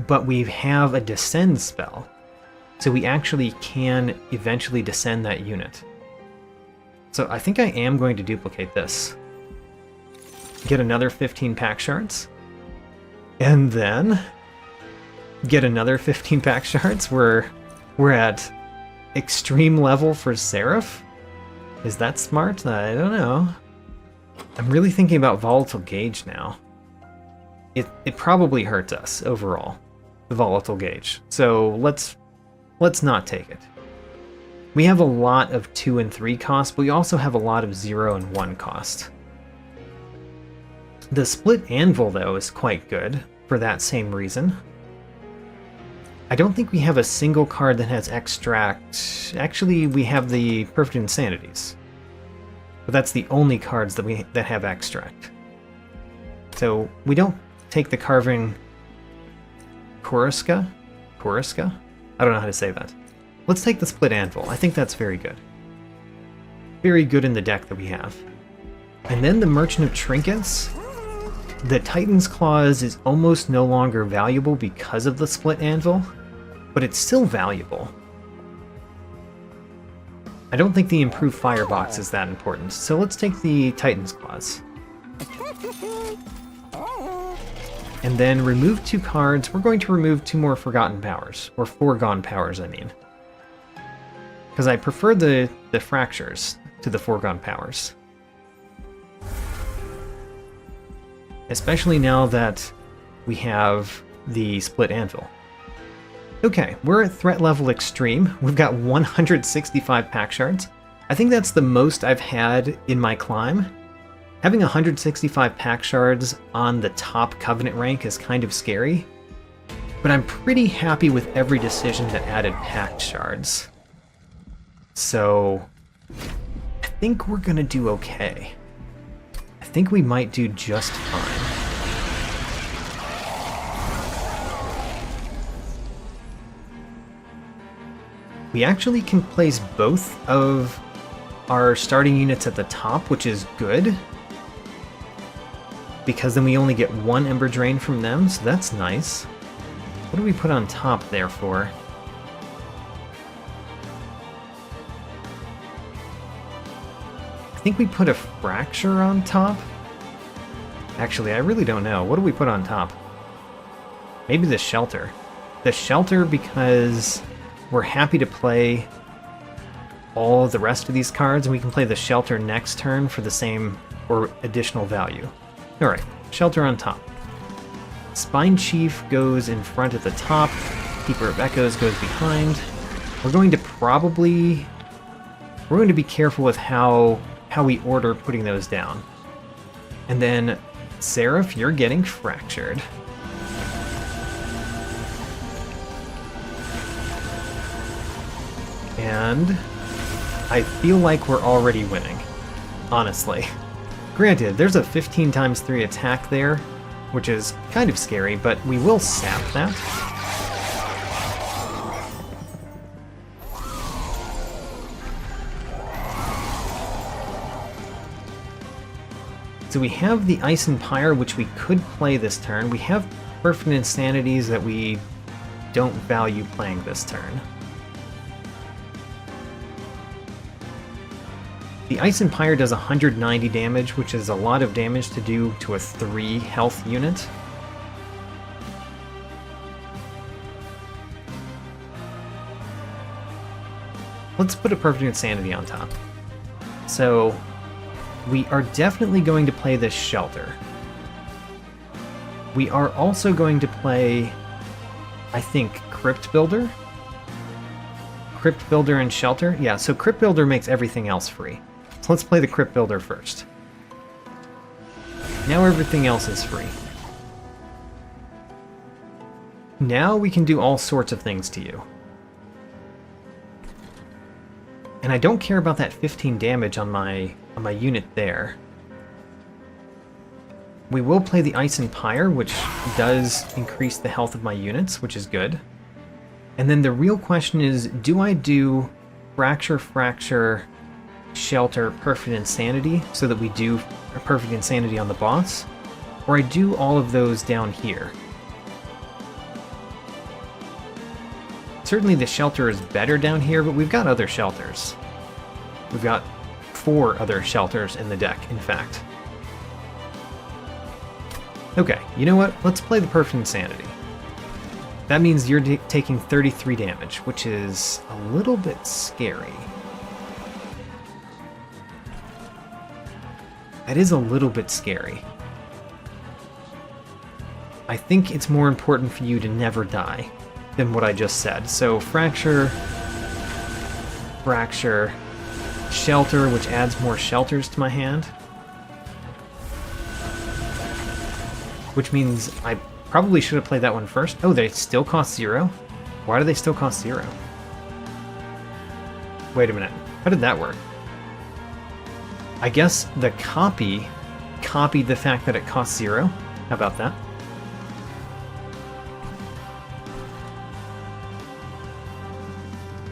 but we have a Descend spell, so we actually can eventually descend that unit. So I think I am going to duplicate this. Get another 15 pack shards. And then get another 15 pack shards. We're at extreme level for Seraph. Is that smart? I don't know. I'm really thinking about Volatile Gauge now. It probably hurts us overall, the Volatile Gauge. So let's not take it. We have a lot of 2 and 3 cost, but we also have a lot of 0 and 1 cost. The Split Anvil, though, is quite good for that same reason. I don't think we have a single card that has Extract. Actually, we have the Perfect Insanities. But that's the only cards that have Extract. So we don't take the Carving Koriska? I don't know how to say that. Let's take the Split Anvil. I think that's very good. Very good in the deck that we have. And then the Merchant of Trinkets. The Titan's Claws is almost no longer valuable because of the Split Anvil, but it's still valuable. I don't think the improved Firebox is that important, so let's take the Titan's Claws. And then remove 2 cards. We're going to remove 2 more Forgotten Powers, or Foregone Powers, I mean. Because I prefer the Fractures to the Foregone Powers. Especially now that we have the Split Anvil. Okay, we're at threat level extreme. We've got 165 pack shards. I think that's the most I've had in my climb. Having 165 pack shards on the top Covenant rank is kind of scary, but I'm pretty happy with every decision that added pack shards. So I think we're gonna do okay. I think we might do just fine. We actually can place both of our starting units at the top, which is good, because then we only get 1 Ember Drain from them, so that's nice. What do we put on top there for? I think we put a Fracture on top? Actually, I really don't know. What do we put on top? Maybe the Shelter. The Shelter because we're happy to play all the rest of these cards, and we can play the Shelter next turn for the same or additional value. Alright, Shelter on top. Spine Chief goes in front at the top. Keeper of Echoes goes behind. We're going to be careful with how we order putting those down. And then, Seraph, you're getting Fractured. And I feel like we're already winning, honestly. Granted, there's a 15 times 3 attack there, which is kind of scary, but we will sap that. So we have the Ice and Pyre, which we could play this turn. We have Perfect Insanities that we don't value playing this turn. The Ice and Pyre does 190 damage, which is a lot of damage to do to a 3 health unit. Let's put a Perfect Insanity on top. So we are definitely going to play this Shelter. We are also going to play, I think, Crypt Builder. Crypt Builder and Shelter? Yeah, so Crypt Builder makes everything else free. So let's play the Crypt Builder first. Now everything else is free. Now we can do all sorts of things to you. And I don't care about that 15 damage on my unit there. We will play the Ice and Pyre, which does increase the health of my units, which is good. And then the real question is, do I do Fracture, Fracture, Shelter, Perfect Insanity, so that we do a Perfect Insanity on the boss? Or I do all of those down here? Certainly the Shelter is better down here, but we've got other Shelters. We've got 4 other Shelters in the deck, in fact. Okay, you know what? Let's play the Perfect Insanity. That means you're taking 33 damage, which is a little bit scary. That is a little bit scary. I think it's more important for you to never die than what I just said. So Fracture, Fracture, Shelter, which adds more Shelters to my hand. Which means I probably should have played that one first. Oh, they still cost 0? Why do they still cost 0? Wait a minute. How did that work? I guess the copy copied the fact that it costs 0. How about that?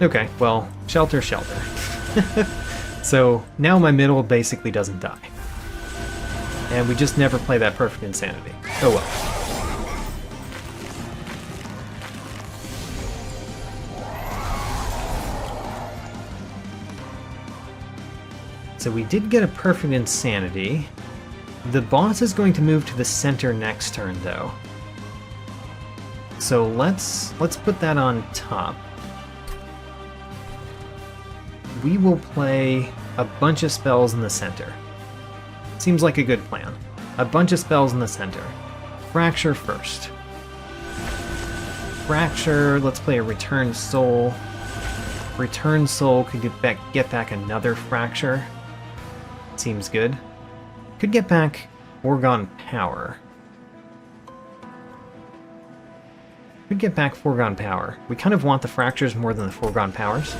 Okay, well, Shelter, Shelter. So now my middle basically doesn't die. And we just never play that Perfect Insanity. Oh well. So we did get a Perfect Insanity. The boss is going to move to the center next turn, though. So let's put that on top. We will play a bunch of spells in the center. Seems like a good plan. A bunch of spells in the center. Fracture first. Fracture, let's play a Return Soul. Return Soul could get back another Fracture. Seems good. Could get back Foregone Power. Could get back Foregone Power. We kind of want the Fractures more than the Foregone Powers.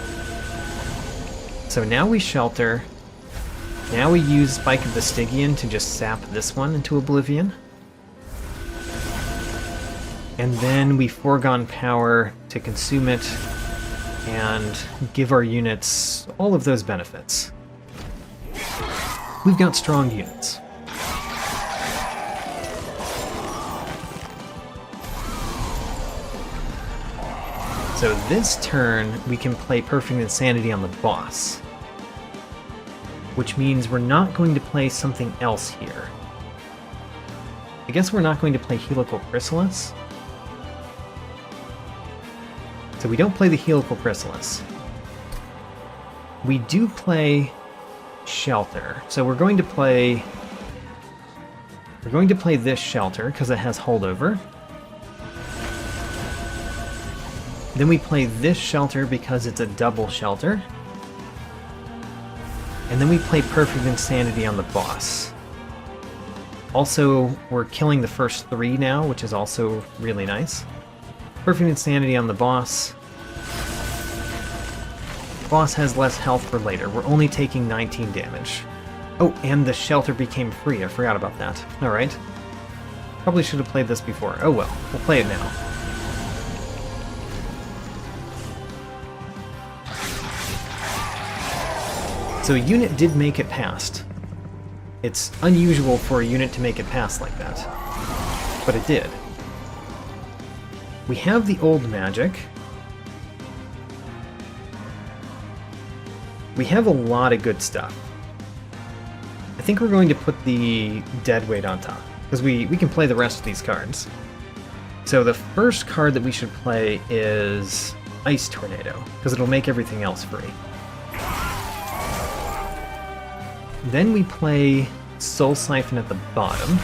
So now we Shelter. Now we use Spike of the Stygian to just sap this one into oblivion. And then we Foregone Power to consume it and give our units all of those benefits. We've got strong units. So this turn, we can play Perfect Insanity on the boss. Which means we're not going to play something else here. I guess we're not going to play Helical Chrysalis. So we don't play the Helical Chrysalis. We do play Shelter. So we're going to play this Shelter because it has holdover. Then we play this Shelter because it's a double Shelter. And then we play Perfect Insanity on the boss. Also, we're killing the first 3 now, which is also really nice. Perfect Insanity on the boss. Boss has less health for later. We're only taking 19 damage. Oh, and the Shelter became free. I forgot about that. Alright. Probably should have played this before. Oh well, we'll play it now. So a unit did make it past. It's unusual for a unit to make it past like that, but it did. We have the old magic. We have a lot of good stuff. I think we're going to put the deadweight on top, because we can play the rest of these cards. So the first card that we should play is Ice Tornado, because it'll make everything else free. Then we play Soul Siphon at the bottom.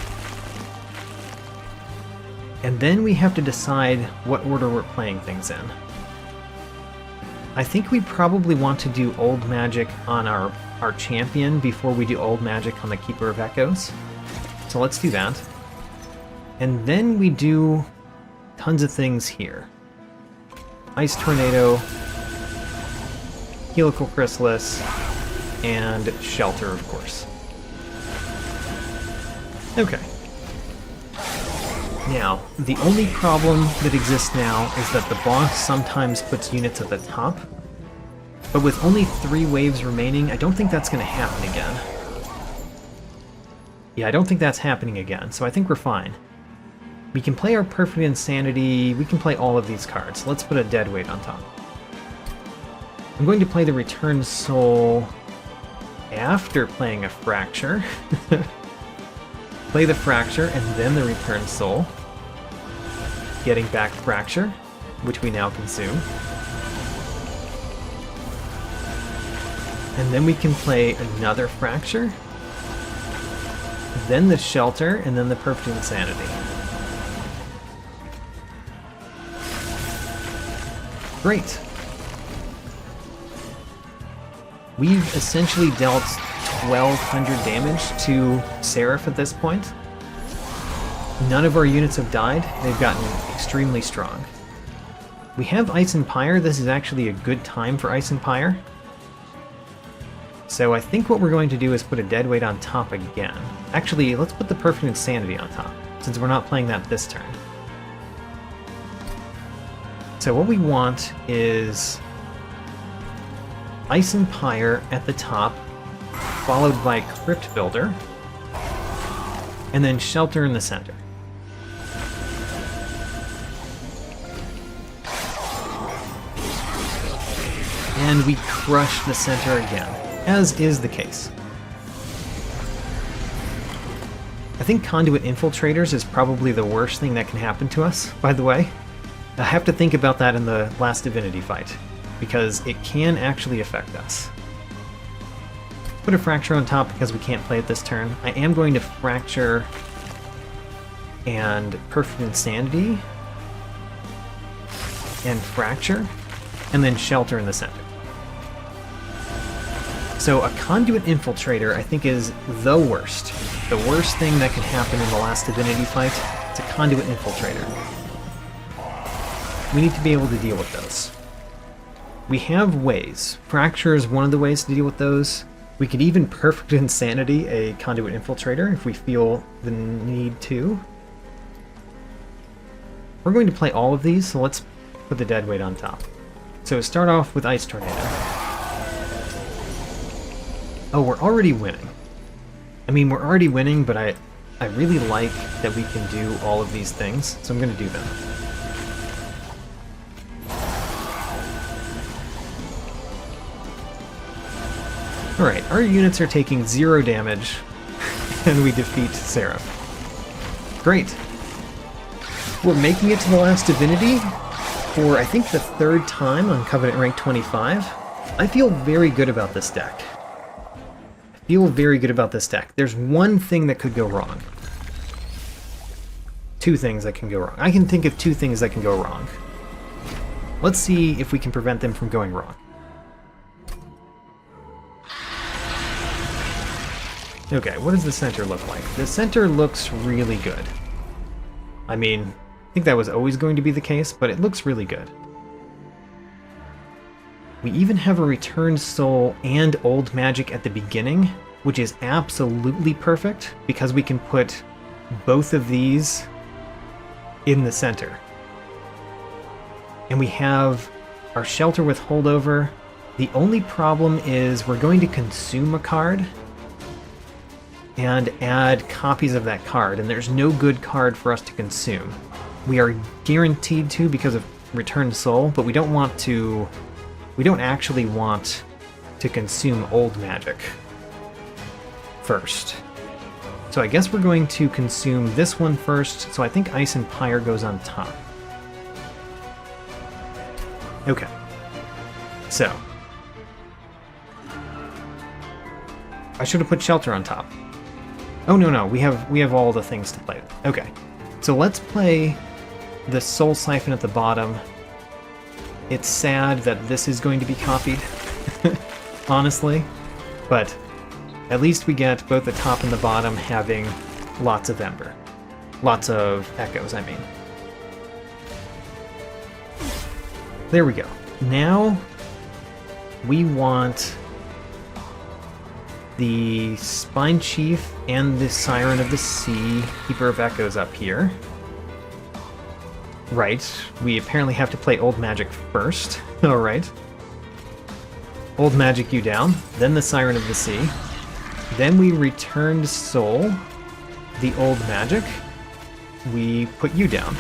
And then we have to decide what order we're playing things in. I think we probably want to do Old Magic on our champion before we do Old Magic on the Keeper of Echoes. So let's do that. And then we do tons of things here. Ice Tornado, Helical Chrysalis, and Shelter, of course. Okay. Now, the only problem that exists now is that the boss sometimes puts units at the top, but with only 3 waves remaining, I don't think that's going to happen again. Yeah, I don't think that's happening again, so I think we're fine. We can play our Perfect Insanity, we can play all of these cards. Let's put a deadweight on top. I'm going to play the Return Soul after playing a Fracture. Play the Fracture and then the Return Soul. Getting back Fracture, which we now consume. And then we can play another Fracture. Then the Shelter, and then the Perfect Insanity. Great. We've essentially dealt 1,200 damage to Seraph at this point. None of our units have died. They've gotten extremely strong. We have Ice and Pyre. This is actually a good time for Ice and Pyre. So I think what we're going to do is put a deadweight on top again. Actually, let's put the Perfect Insanity on top, since we're not playing that this turn. So what we want is Ice and Pyre at the top, followed by Crypt Builder, and then Shelter in the center. And we crush the center again, as is the case. I think Conduit Infiltrators is probably the worst thing that can happen to us, by the way. I have to think about that in the Last Divinity fight, because it can actually affect us. Put a Fracture on top because we can't play it this turn. I am going to Fracture and Perfect Insanity and Fracture, and then Shelter in the center. So a Conduit Infiltrator, I think, is the worst. The worst thing that can happen in the Last Divinity fight. It's a Conduit Infiltrator. We need to be able to deal with those. We have ways. Fracture is one of the ways to deal with those. We could even Perfect Insanity a Conduit Infiltrator if we feel the need to. We're going to play all of these, so let's put the deadweight on top. So start off with Ice Tornado. Oh, we're already winning. I mean, we're already winning, but I really like that we can do all of these things, so I'm going to do them. Alright, our units are taking 0 damage, and we defeat Seraph. Great. We're making it to the Last Divinity for, I think, the 3rd time on Covenant rank 25. I feel very good about this deck. There's one thing that could go wrong. 2 things that can go wrong. I can think of 2 things that can go wrong. Let's see if we can prevent them from going wrong. Okay, what does the center look like? The center looks really good. I mean, I think that was always going to be the case, but it looks really good. We even have a Returned Soul and Old Magic at the beginning, which is absolutely perfect, because we can put both of these in the center. And we have our Shelter with Holdover. The only problem is we're going to consume a card, and add copies of that card, and there's no good card for us to consume. We are guaranteed to because of Returned Soul, but we don't actually want to consume old magic first. So I guess we're going to consume this one first, so I think Ice and Pyre goes on top. Okay. So. I should have put Shelter on top. Oh no, we have all the things to play with. Okay. So let's play the Soul Siphon at the bottom. It's sad that this is going to be copied, honestly, but at least we get both the top and the bottom having lots of Ember. Lots of Echoes, I mean. There we go. Now we want the Spine Chief and the Siren of the Sea, Keeper of Echoes up here. Right, we apparently have to play Old Magic first. Alright. Old Magic you down, then the Siren of the Sea. Then we Returned Soul, the Old Magic. We put you down.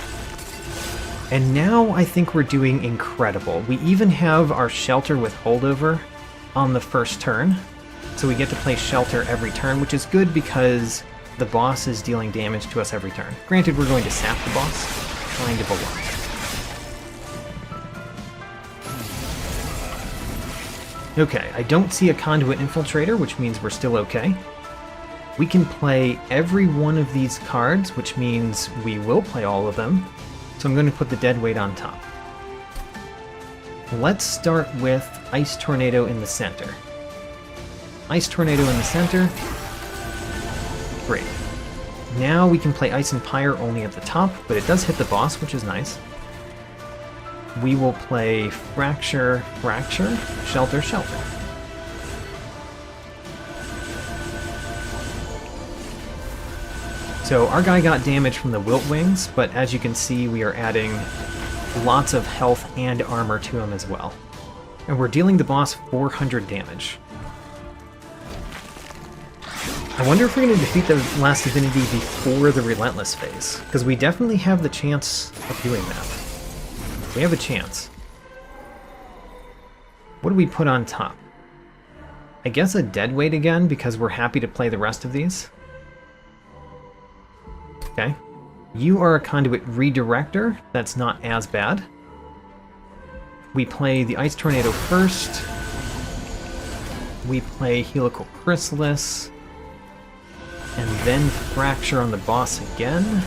And now I think we're doing incredible. We even have our Shelter with Holdover on the first turn. So we get to play Shelter every turn, which is good because the boss is dealing damage to us every turn. Granted, we're going to sap the boss. Kind of a lot. Okay, I don't see a Conduit Infiltrator, which means we're still okay. We can play every one of these cards, which means we will play all of them. So I'm going to put the Deadweight on top. Let's start with Ice Tornado in the center. Ice Tornado in the center. Great. Now we can play Ice and Pyre only at the top, but it does hit the boss, which is nice. We will play Fracture, Fracture, Shelter, Shelter. So our guy got damage from the Wilt Wings, but as you can see, we are adding lots of health and armor to him as well. And we're dealing the boss 400 damage. I wonder if we're going to defeat the Last Divinity before the Relentless phase, because we definitely have the chance of doing that. We have a chance. What do we put on top? I guess a Deadweight again, because we're happy to play the rest of these. Okay. You are a Conduit Redirector. That's not as bad. We play the Ice Tornado first. We play Helical Chrysalis. And then Fracture on the boss again.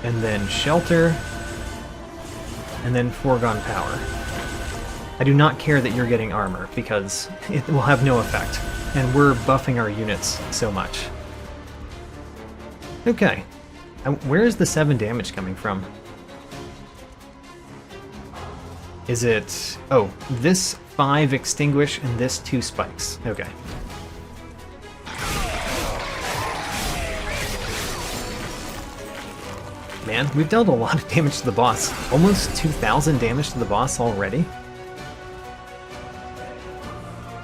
And then Shelter. And then Foregone Power. I do not care that you're getting armor, because it will have no effect. And we're buffing our units so much. Okay. Where is the 7 damage coming from? Is it... Oh, this 5 Extinguish and this 2 Spikes. Okay. Man, we've dealt a lot of damage to the boss. Almost 2,000 damage to the boss already.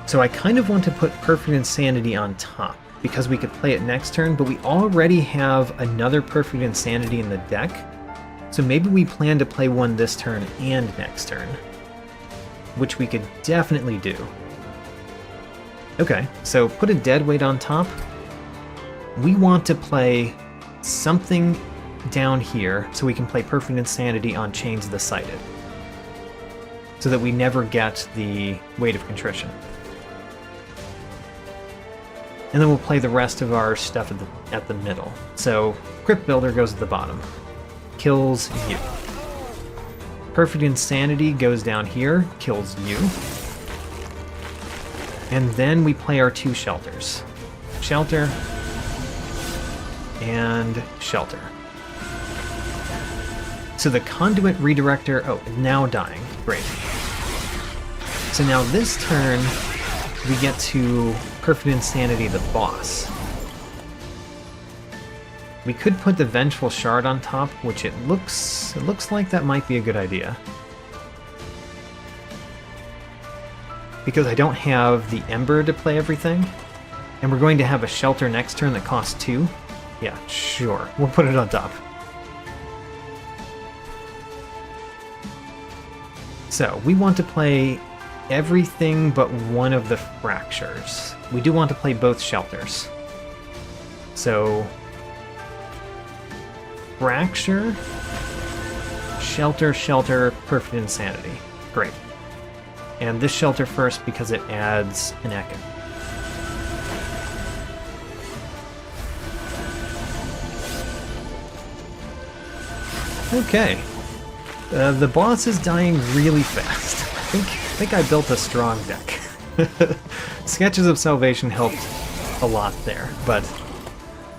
So I kind of want to put Perfect Insanity on top, because we could play it next turn, but we already have another Perfect Insanity in the deck. So maybe we plan to play one this turn and next turn, which we could definitely do. Okay, so put a Deadweight on top. We want to play something down here so we can play Perfect Insanity on Chains of the Sighted, so that we never get the Weight of Contrition. And then we'll play the rest of our stuff at the middle. So Crypt Builder goes at the bottom. Kills you. Perfect Insanity goes down here, kills you. And then we play our 2 Shelters. Shelter and Shelter. So the Conduit Redirector, oh, now dying. Great. So now this turn, we get to Perfect Insanity the boss. We could put the Vengeful Shard on top, which it looks like that might be a good idea. Because I don't have the Ember to play everything. And we're going to have a shelter next turn that costs 2? Yeah, sure. We'll put it on top. So, we want to play everything but one of the fractures. We do want to play both shelters. So, fracture, shelter, shelter, perfect insanity. Great. And this shelter first because it adds an echo. Okay. The boss is dying really fast. I think I built a strong deck. Sketches of Salvation helped a lot there, but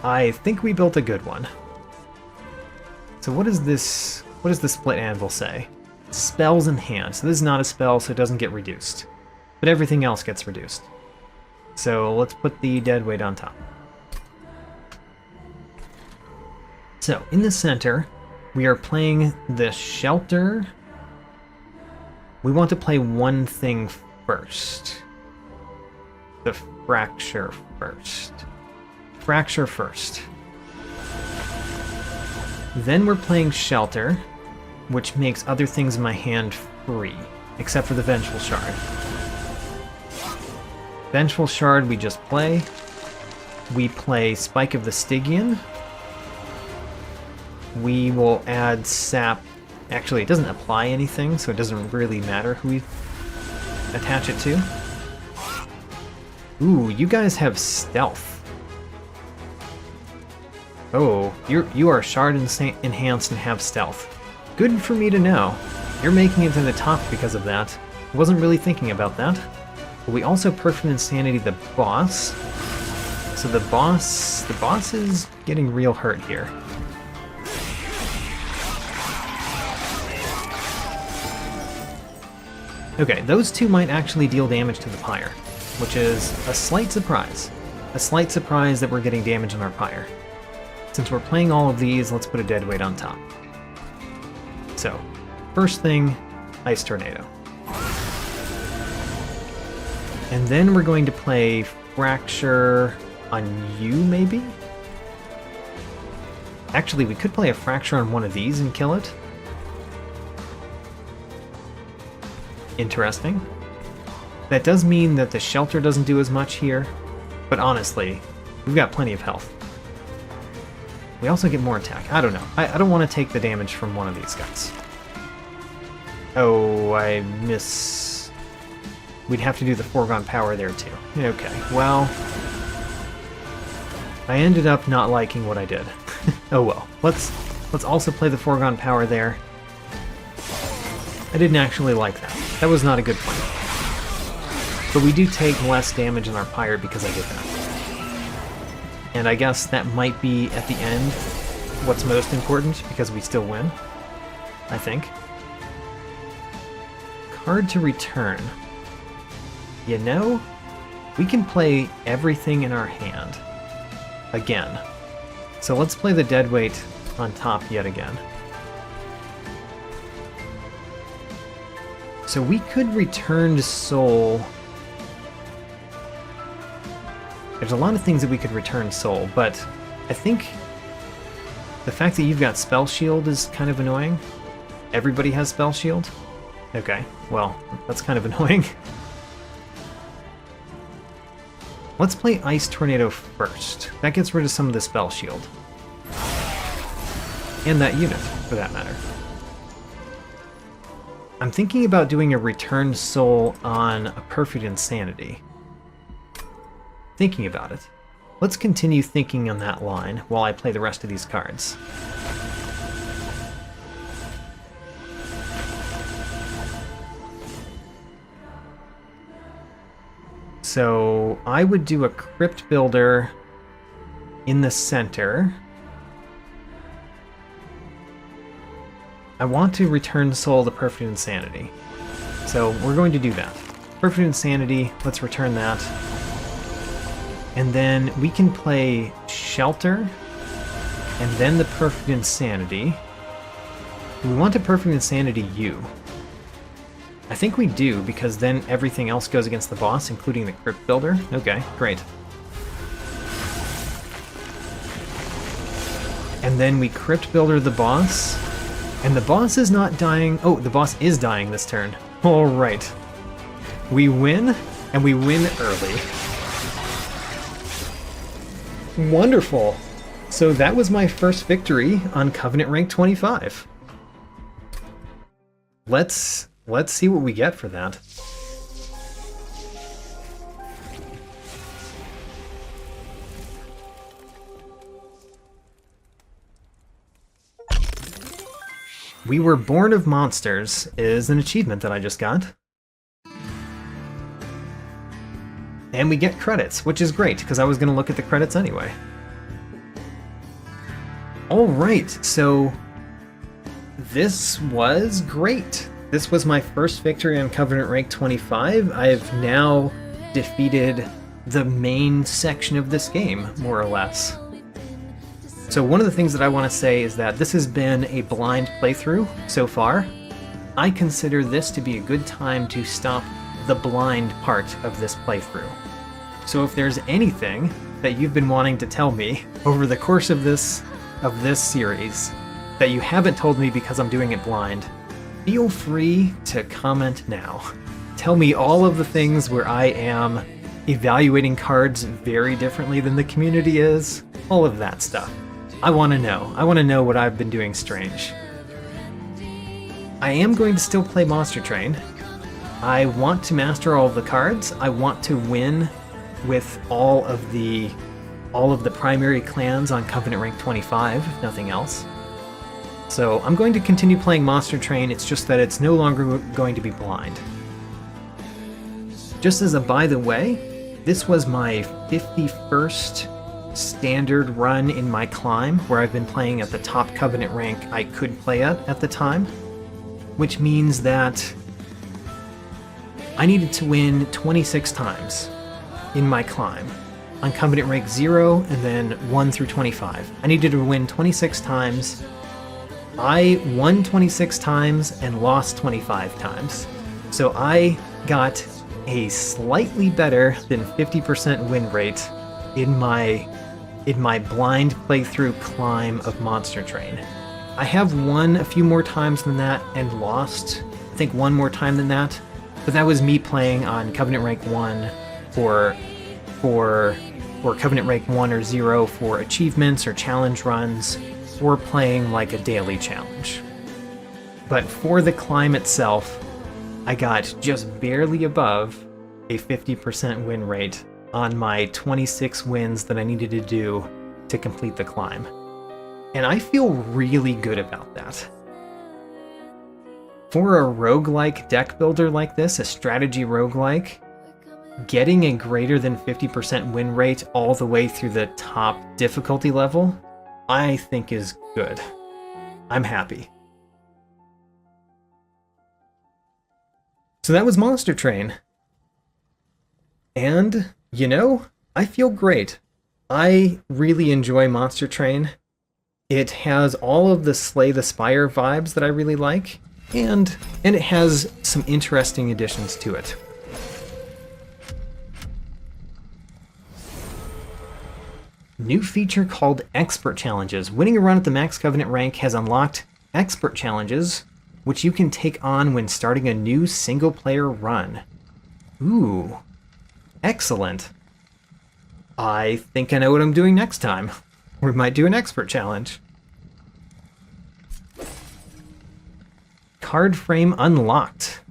I think we built a good one. So what does this split anvil say? Spells in hand. So this is not a spell, so it doesn't get reduced. But everything else gets reduced. So let's put the deadweight on top. So in the center, we are playing the shelter. We want to play one thing first. The fracture first. Fracture first. Then we're playing shelter, which makes other things in my hand free, except for the Vengeful Shard. Vengeful Shard we just play. We play Spike of the Stygian. We will add sap. Actually, it doesn't apply anything, so it doesn't really matter who we attach it to. Ooh, you guys have stealth. Oh, you are shard enhanced and have stealth. Good for me to know. You're making it to the top because of that. I wasn't really thinking about that. But we also perfect insanity the boss. So the boss is getting real hurt here. Okay, those two might actually deal damage to the pyre, which is a slight surprise. A slight surprise that we're getting damage on our pyre. Since we're playing all of these, let's put a deadweight on top. So, first thing, Ice Tornado. And then we're going to play Fracture on you, maybe? Actually, we could play a Fracture on one of these and kill it. Interesting. That does mean that the shelter doesn't do as much here, but honestly, we've got plenty of health. We also get more attack. I don't know. I don't want to take the damage from one of these guys. Oh, I miss... We'd have to do the foregone power there too. Okay, well... I ended up not liking what I did. Oh well. Let's also play the foregone power there. I didn't actually like that. That was not a good plan. But we do take less damage in our pyre because I did that. And I guess that might be, at the end, what's most important, because we still win, I think. Card to return. You know, we can play everything in our hand. Again. So let's play the deadweight on top yet again. So we could return to soul. There's a lot of things that we could return soul, but I think the fact that you've got Spell Shield is kind of annoying. Everybody has Spell Shield? Okay, well, that's kind of annoying. Let's play Ice Tornado first. That gets rid of some of the Spell Shield. And that unit, for that matter. I'm thinking about doing a Return Soul on a Perfect Insanity. Thinking about it. Let's continue thinking on that line while I play the rest of these cards. So I would do a Crypt Builder in the center. I want to return soul to Perfect Insanity. So we're going to do that. Perfect Insanity, let's return that. And then we can play Shelter, and then the Perfect Insanity. Do we want a Perfect Insanity U? I think we do, because then everything else goes against the boss, including the Crypt Builder. Okay, great. And then we Crypt Builder the boss. And the boss is not dying. Oh, the boss is dying this turn. Alright. We win, and we win early. Wonderful. So that was my first victory on Covenant rank 25. Let's see what we get for that. We Were Born of Monsters is an achievement that I just got. And we get credits, which is great, because I was going to look at the credits anyway. Alright, so this was great. This was my first victory on Covenant rank 25. I've now defeated the main section of this game, more or less. So one of the things that I want to say is that this has been a blind playthrough so far. I consider this to be a good time to stop the blind part of this playthrough. So if there's anything that you've been wanting to tell me over the course of this series that you haven't told me because I'm doing it blind, feel free to comment now. Tell me all of the things where I am evaluating cards very differently than the community is, all of that stuff. I want to know. I want to know what I've been doing strange. I am going to still play Monster Train. I want to master all of the cards. I want to win with all of the primary clans on Covenant rank 25, if nothing else. So I'm going to continue playing Monster Train, it's just that it's no longer going to be blind. Just as a by the way, this was my 51st standard run in my climb, where I've been playing at the top Covenant rank I could play at the time, which means that I needed to win 26 times in my climb on Covenant rank 0 and then 1 through 25. I needed to win 26 times. I won 26 times and lost 25 times. So I got a slightly better than 50% win rate in my blind playthrough climb of Monster Train. I have won a few more times than that and lost, I think, one more time than that, but that was me playing on Covenant rank 1 for Covenant rank 1 or 0 for achievements or challenge runs, or playing like a daily challenge. But for the climb itself, I got just barely above a 50% win rate on my 26 wins that I needed to do to complete the climb. And I feel really good about that. For a roguelike deck builder like this, a strategy roguelike, getting a greater than 50% win rate all the way through the top difficulty level, I think is good. I'm happy. So that was Monster Train. And, you know, I feel great. I really enjoy Monster Train. It has all of the Slay the Spire vibes that I really like, and it has some interesting additions to it. New feature called Expert Challenges. Winning a run at the max Covenant rank has unlocked Expert Challenges, which you can take on when starting a new single-player run. Ooh, excellent. I think I know what I'm doing next time. We might do an Expert Challenge. Card frame unlocked.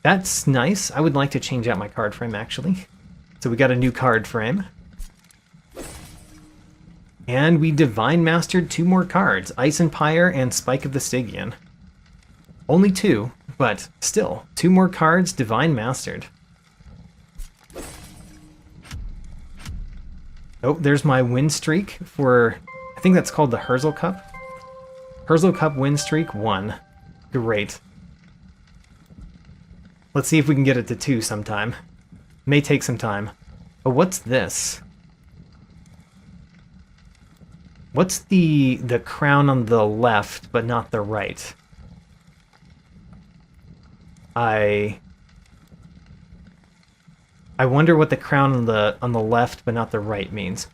That's nice. I would like to change out my card frame, actually. So we got a new card frame. And we Divine Mastered 2 more cards, Ice Empire and Spike of the Stygian. Only 2, but still, 2 more cards Divine Mastered. Oh, there's my win streak for, I think that's called the Herzl Cup. Herzl Cup win streak 1. Great. Let's see if we can get it to 2 sometime. May take some time. But what's this? What's the crown on the left, but not the right? I wonder what the crown on the left, but not the right means.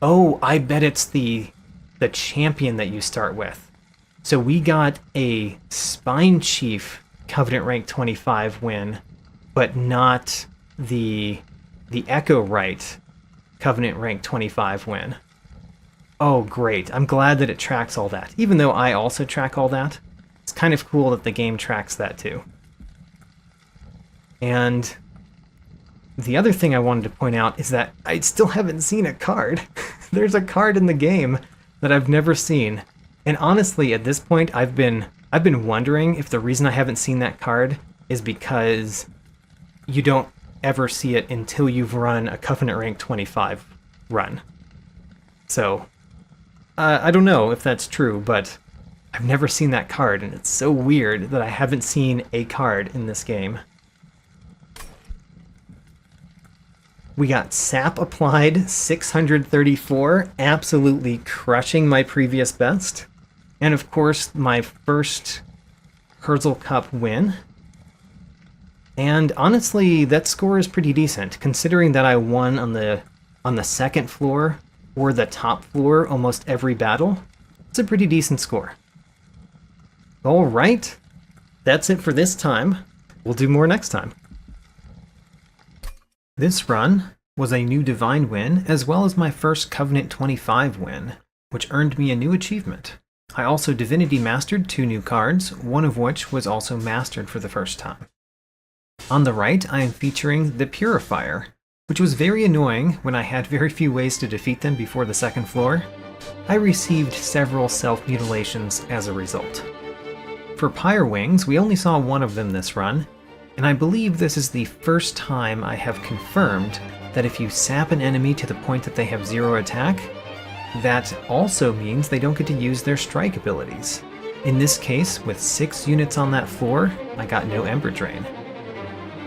Oh, I bet it's the the champion that you start with. So we got a Spine Chief Covenant rank 25 win, but not the Echo Rite Covenant rank 25 win. Oh, great. I'm glad that it tracks all that. Even though I also track all that, it's kind of cool that the game tracks that too. And the other thing I wanted to point out is that I still haven't seen a card. There's a card in the game that I've never seen. And honestly, at this point, I've been wondering if the reason I haven't seen that card is because you don't ever see it until you've run a Covenant rank 25 run. So, I don't know if that's true, but I've never seen that card, and it's so weird that I haven't seen a card in this game. We got Sap Applied 634, absolutely crushing my previous best. And of course, my first Herzl Cup win. And honestly, that score is pretty decent, considering that I won on the second floor or the top floor almost every battle. It's a pretty decent score. Alright, that's it for this time. We'll do more next time. This run was a new Divine win, as well as my first Covenant 25 win, which earned me a new achievement. I also Divinity Mastered 2 new cards, one of which was also mastered for the first time. On the right, I am featuring the Purifier, which was very annoying when I had very few ways to defeat them before the second floor. I received several self-mutilations as a result. For Pyre Wings, we only saw one of them this run, and I believe this is the first time I have confirmed that if you sap an enemy to the point that they have 0 attack, that also means they don't get to use their strike abilities. In this case, with 6 units on that floor, I got no Ember Drain.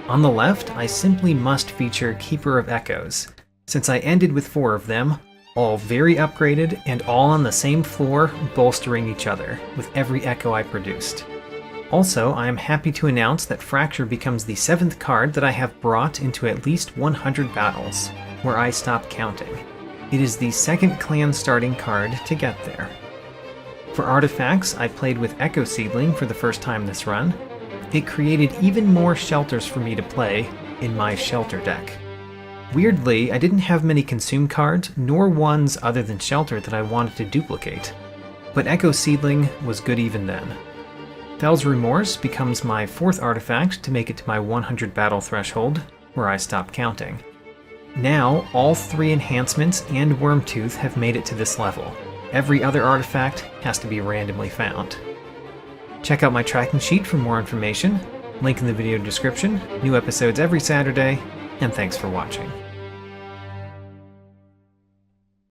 On the left, I simply must feature Keeper of Echoes, since I ended with 4 of them, all very upgraded and all on the same floor, bolstering each other, with every echo I produced. Also, I am happy to announce that Fracture becomes the 7th card that I have brought into at least 100 battles, where I stop counting. It is the 2nd clan starting card to get there. For artifacts, I played with Echo Seedling for the first time this run. It created even more shelters for me to play in my shelter deck. Weirdly, I didn't have many consume cards, nor ones other than shelter that I wanted to duplicate, but Echo Seedling was good even then. Fel's Remorse becomes my 4th artifact to make it to my 100 battle threshold, where I stop counting. Now, all 3 enhancements and Wormtooth have made it to this level. Every other artifact has to be randomly found. Check out my tracking sheet for more information, link in the video description, new episodes every Saturday, and thanks for watching.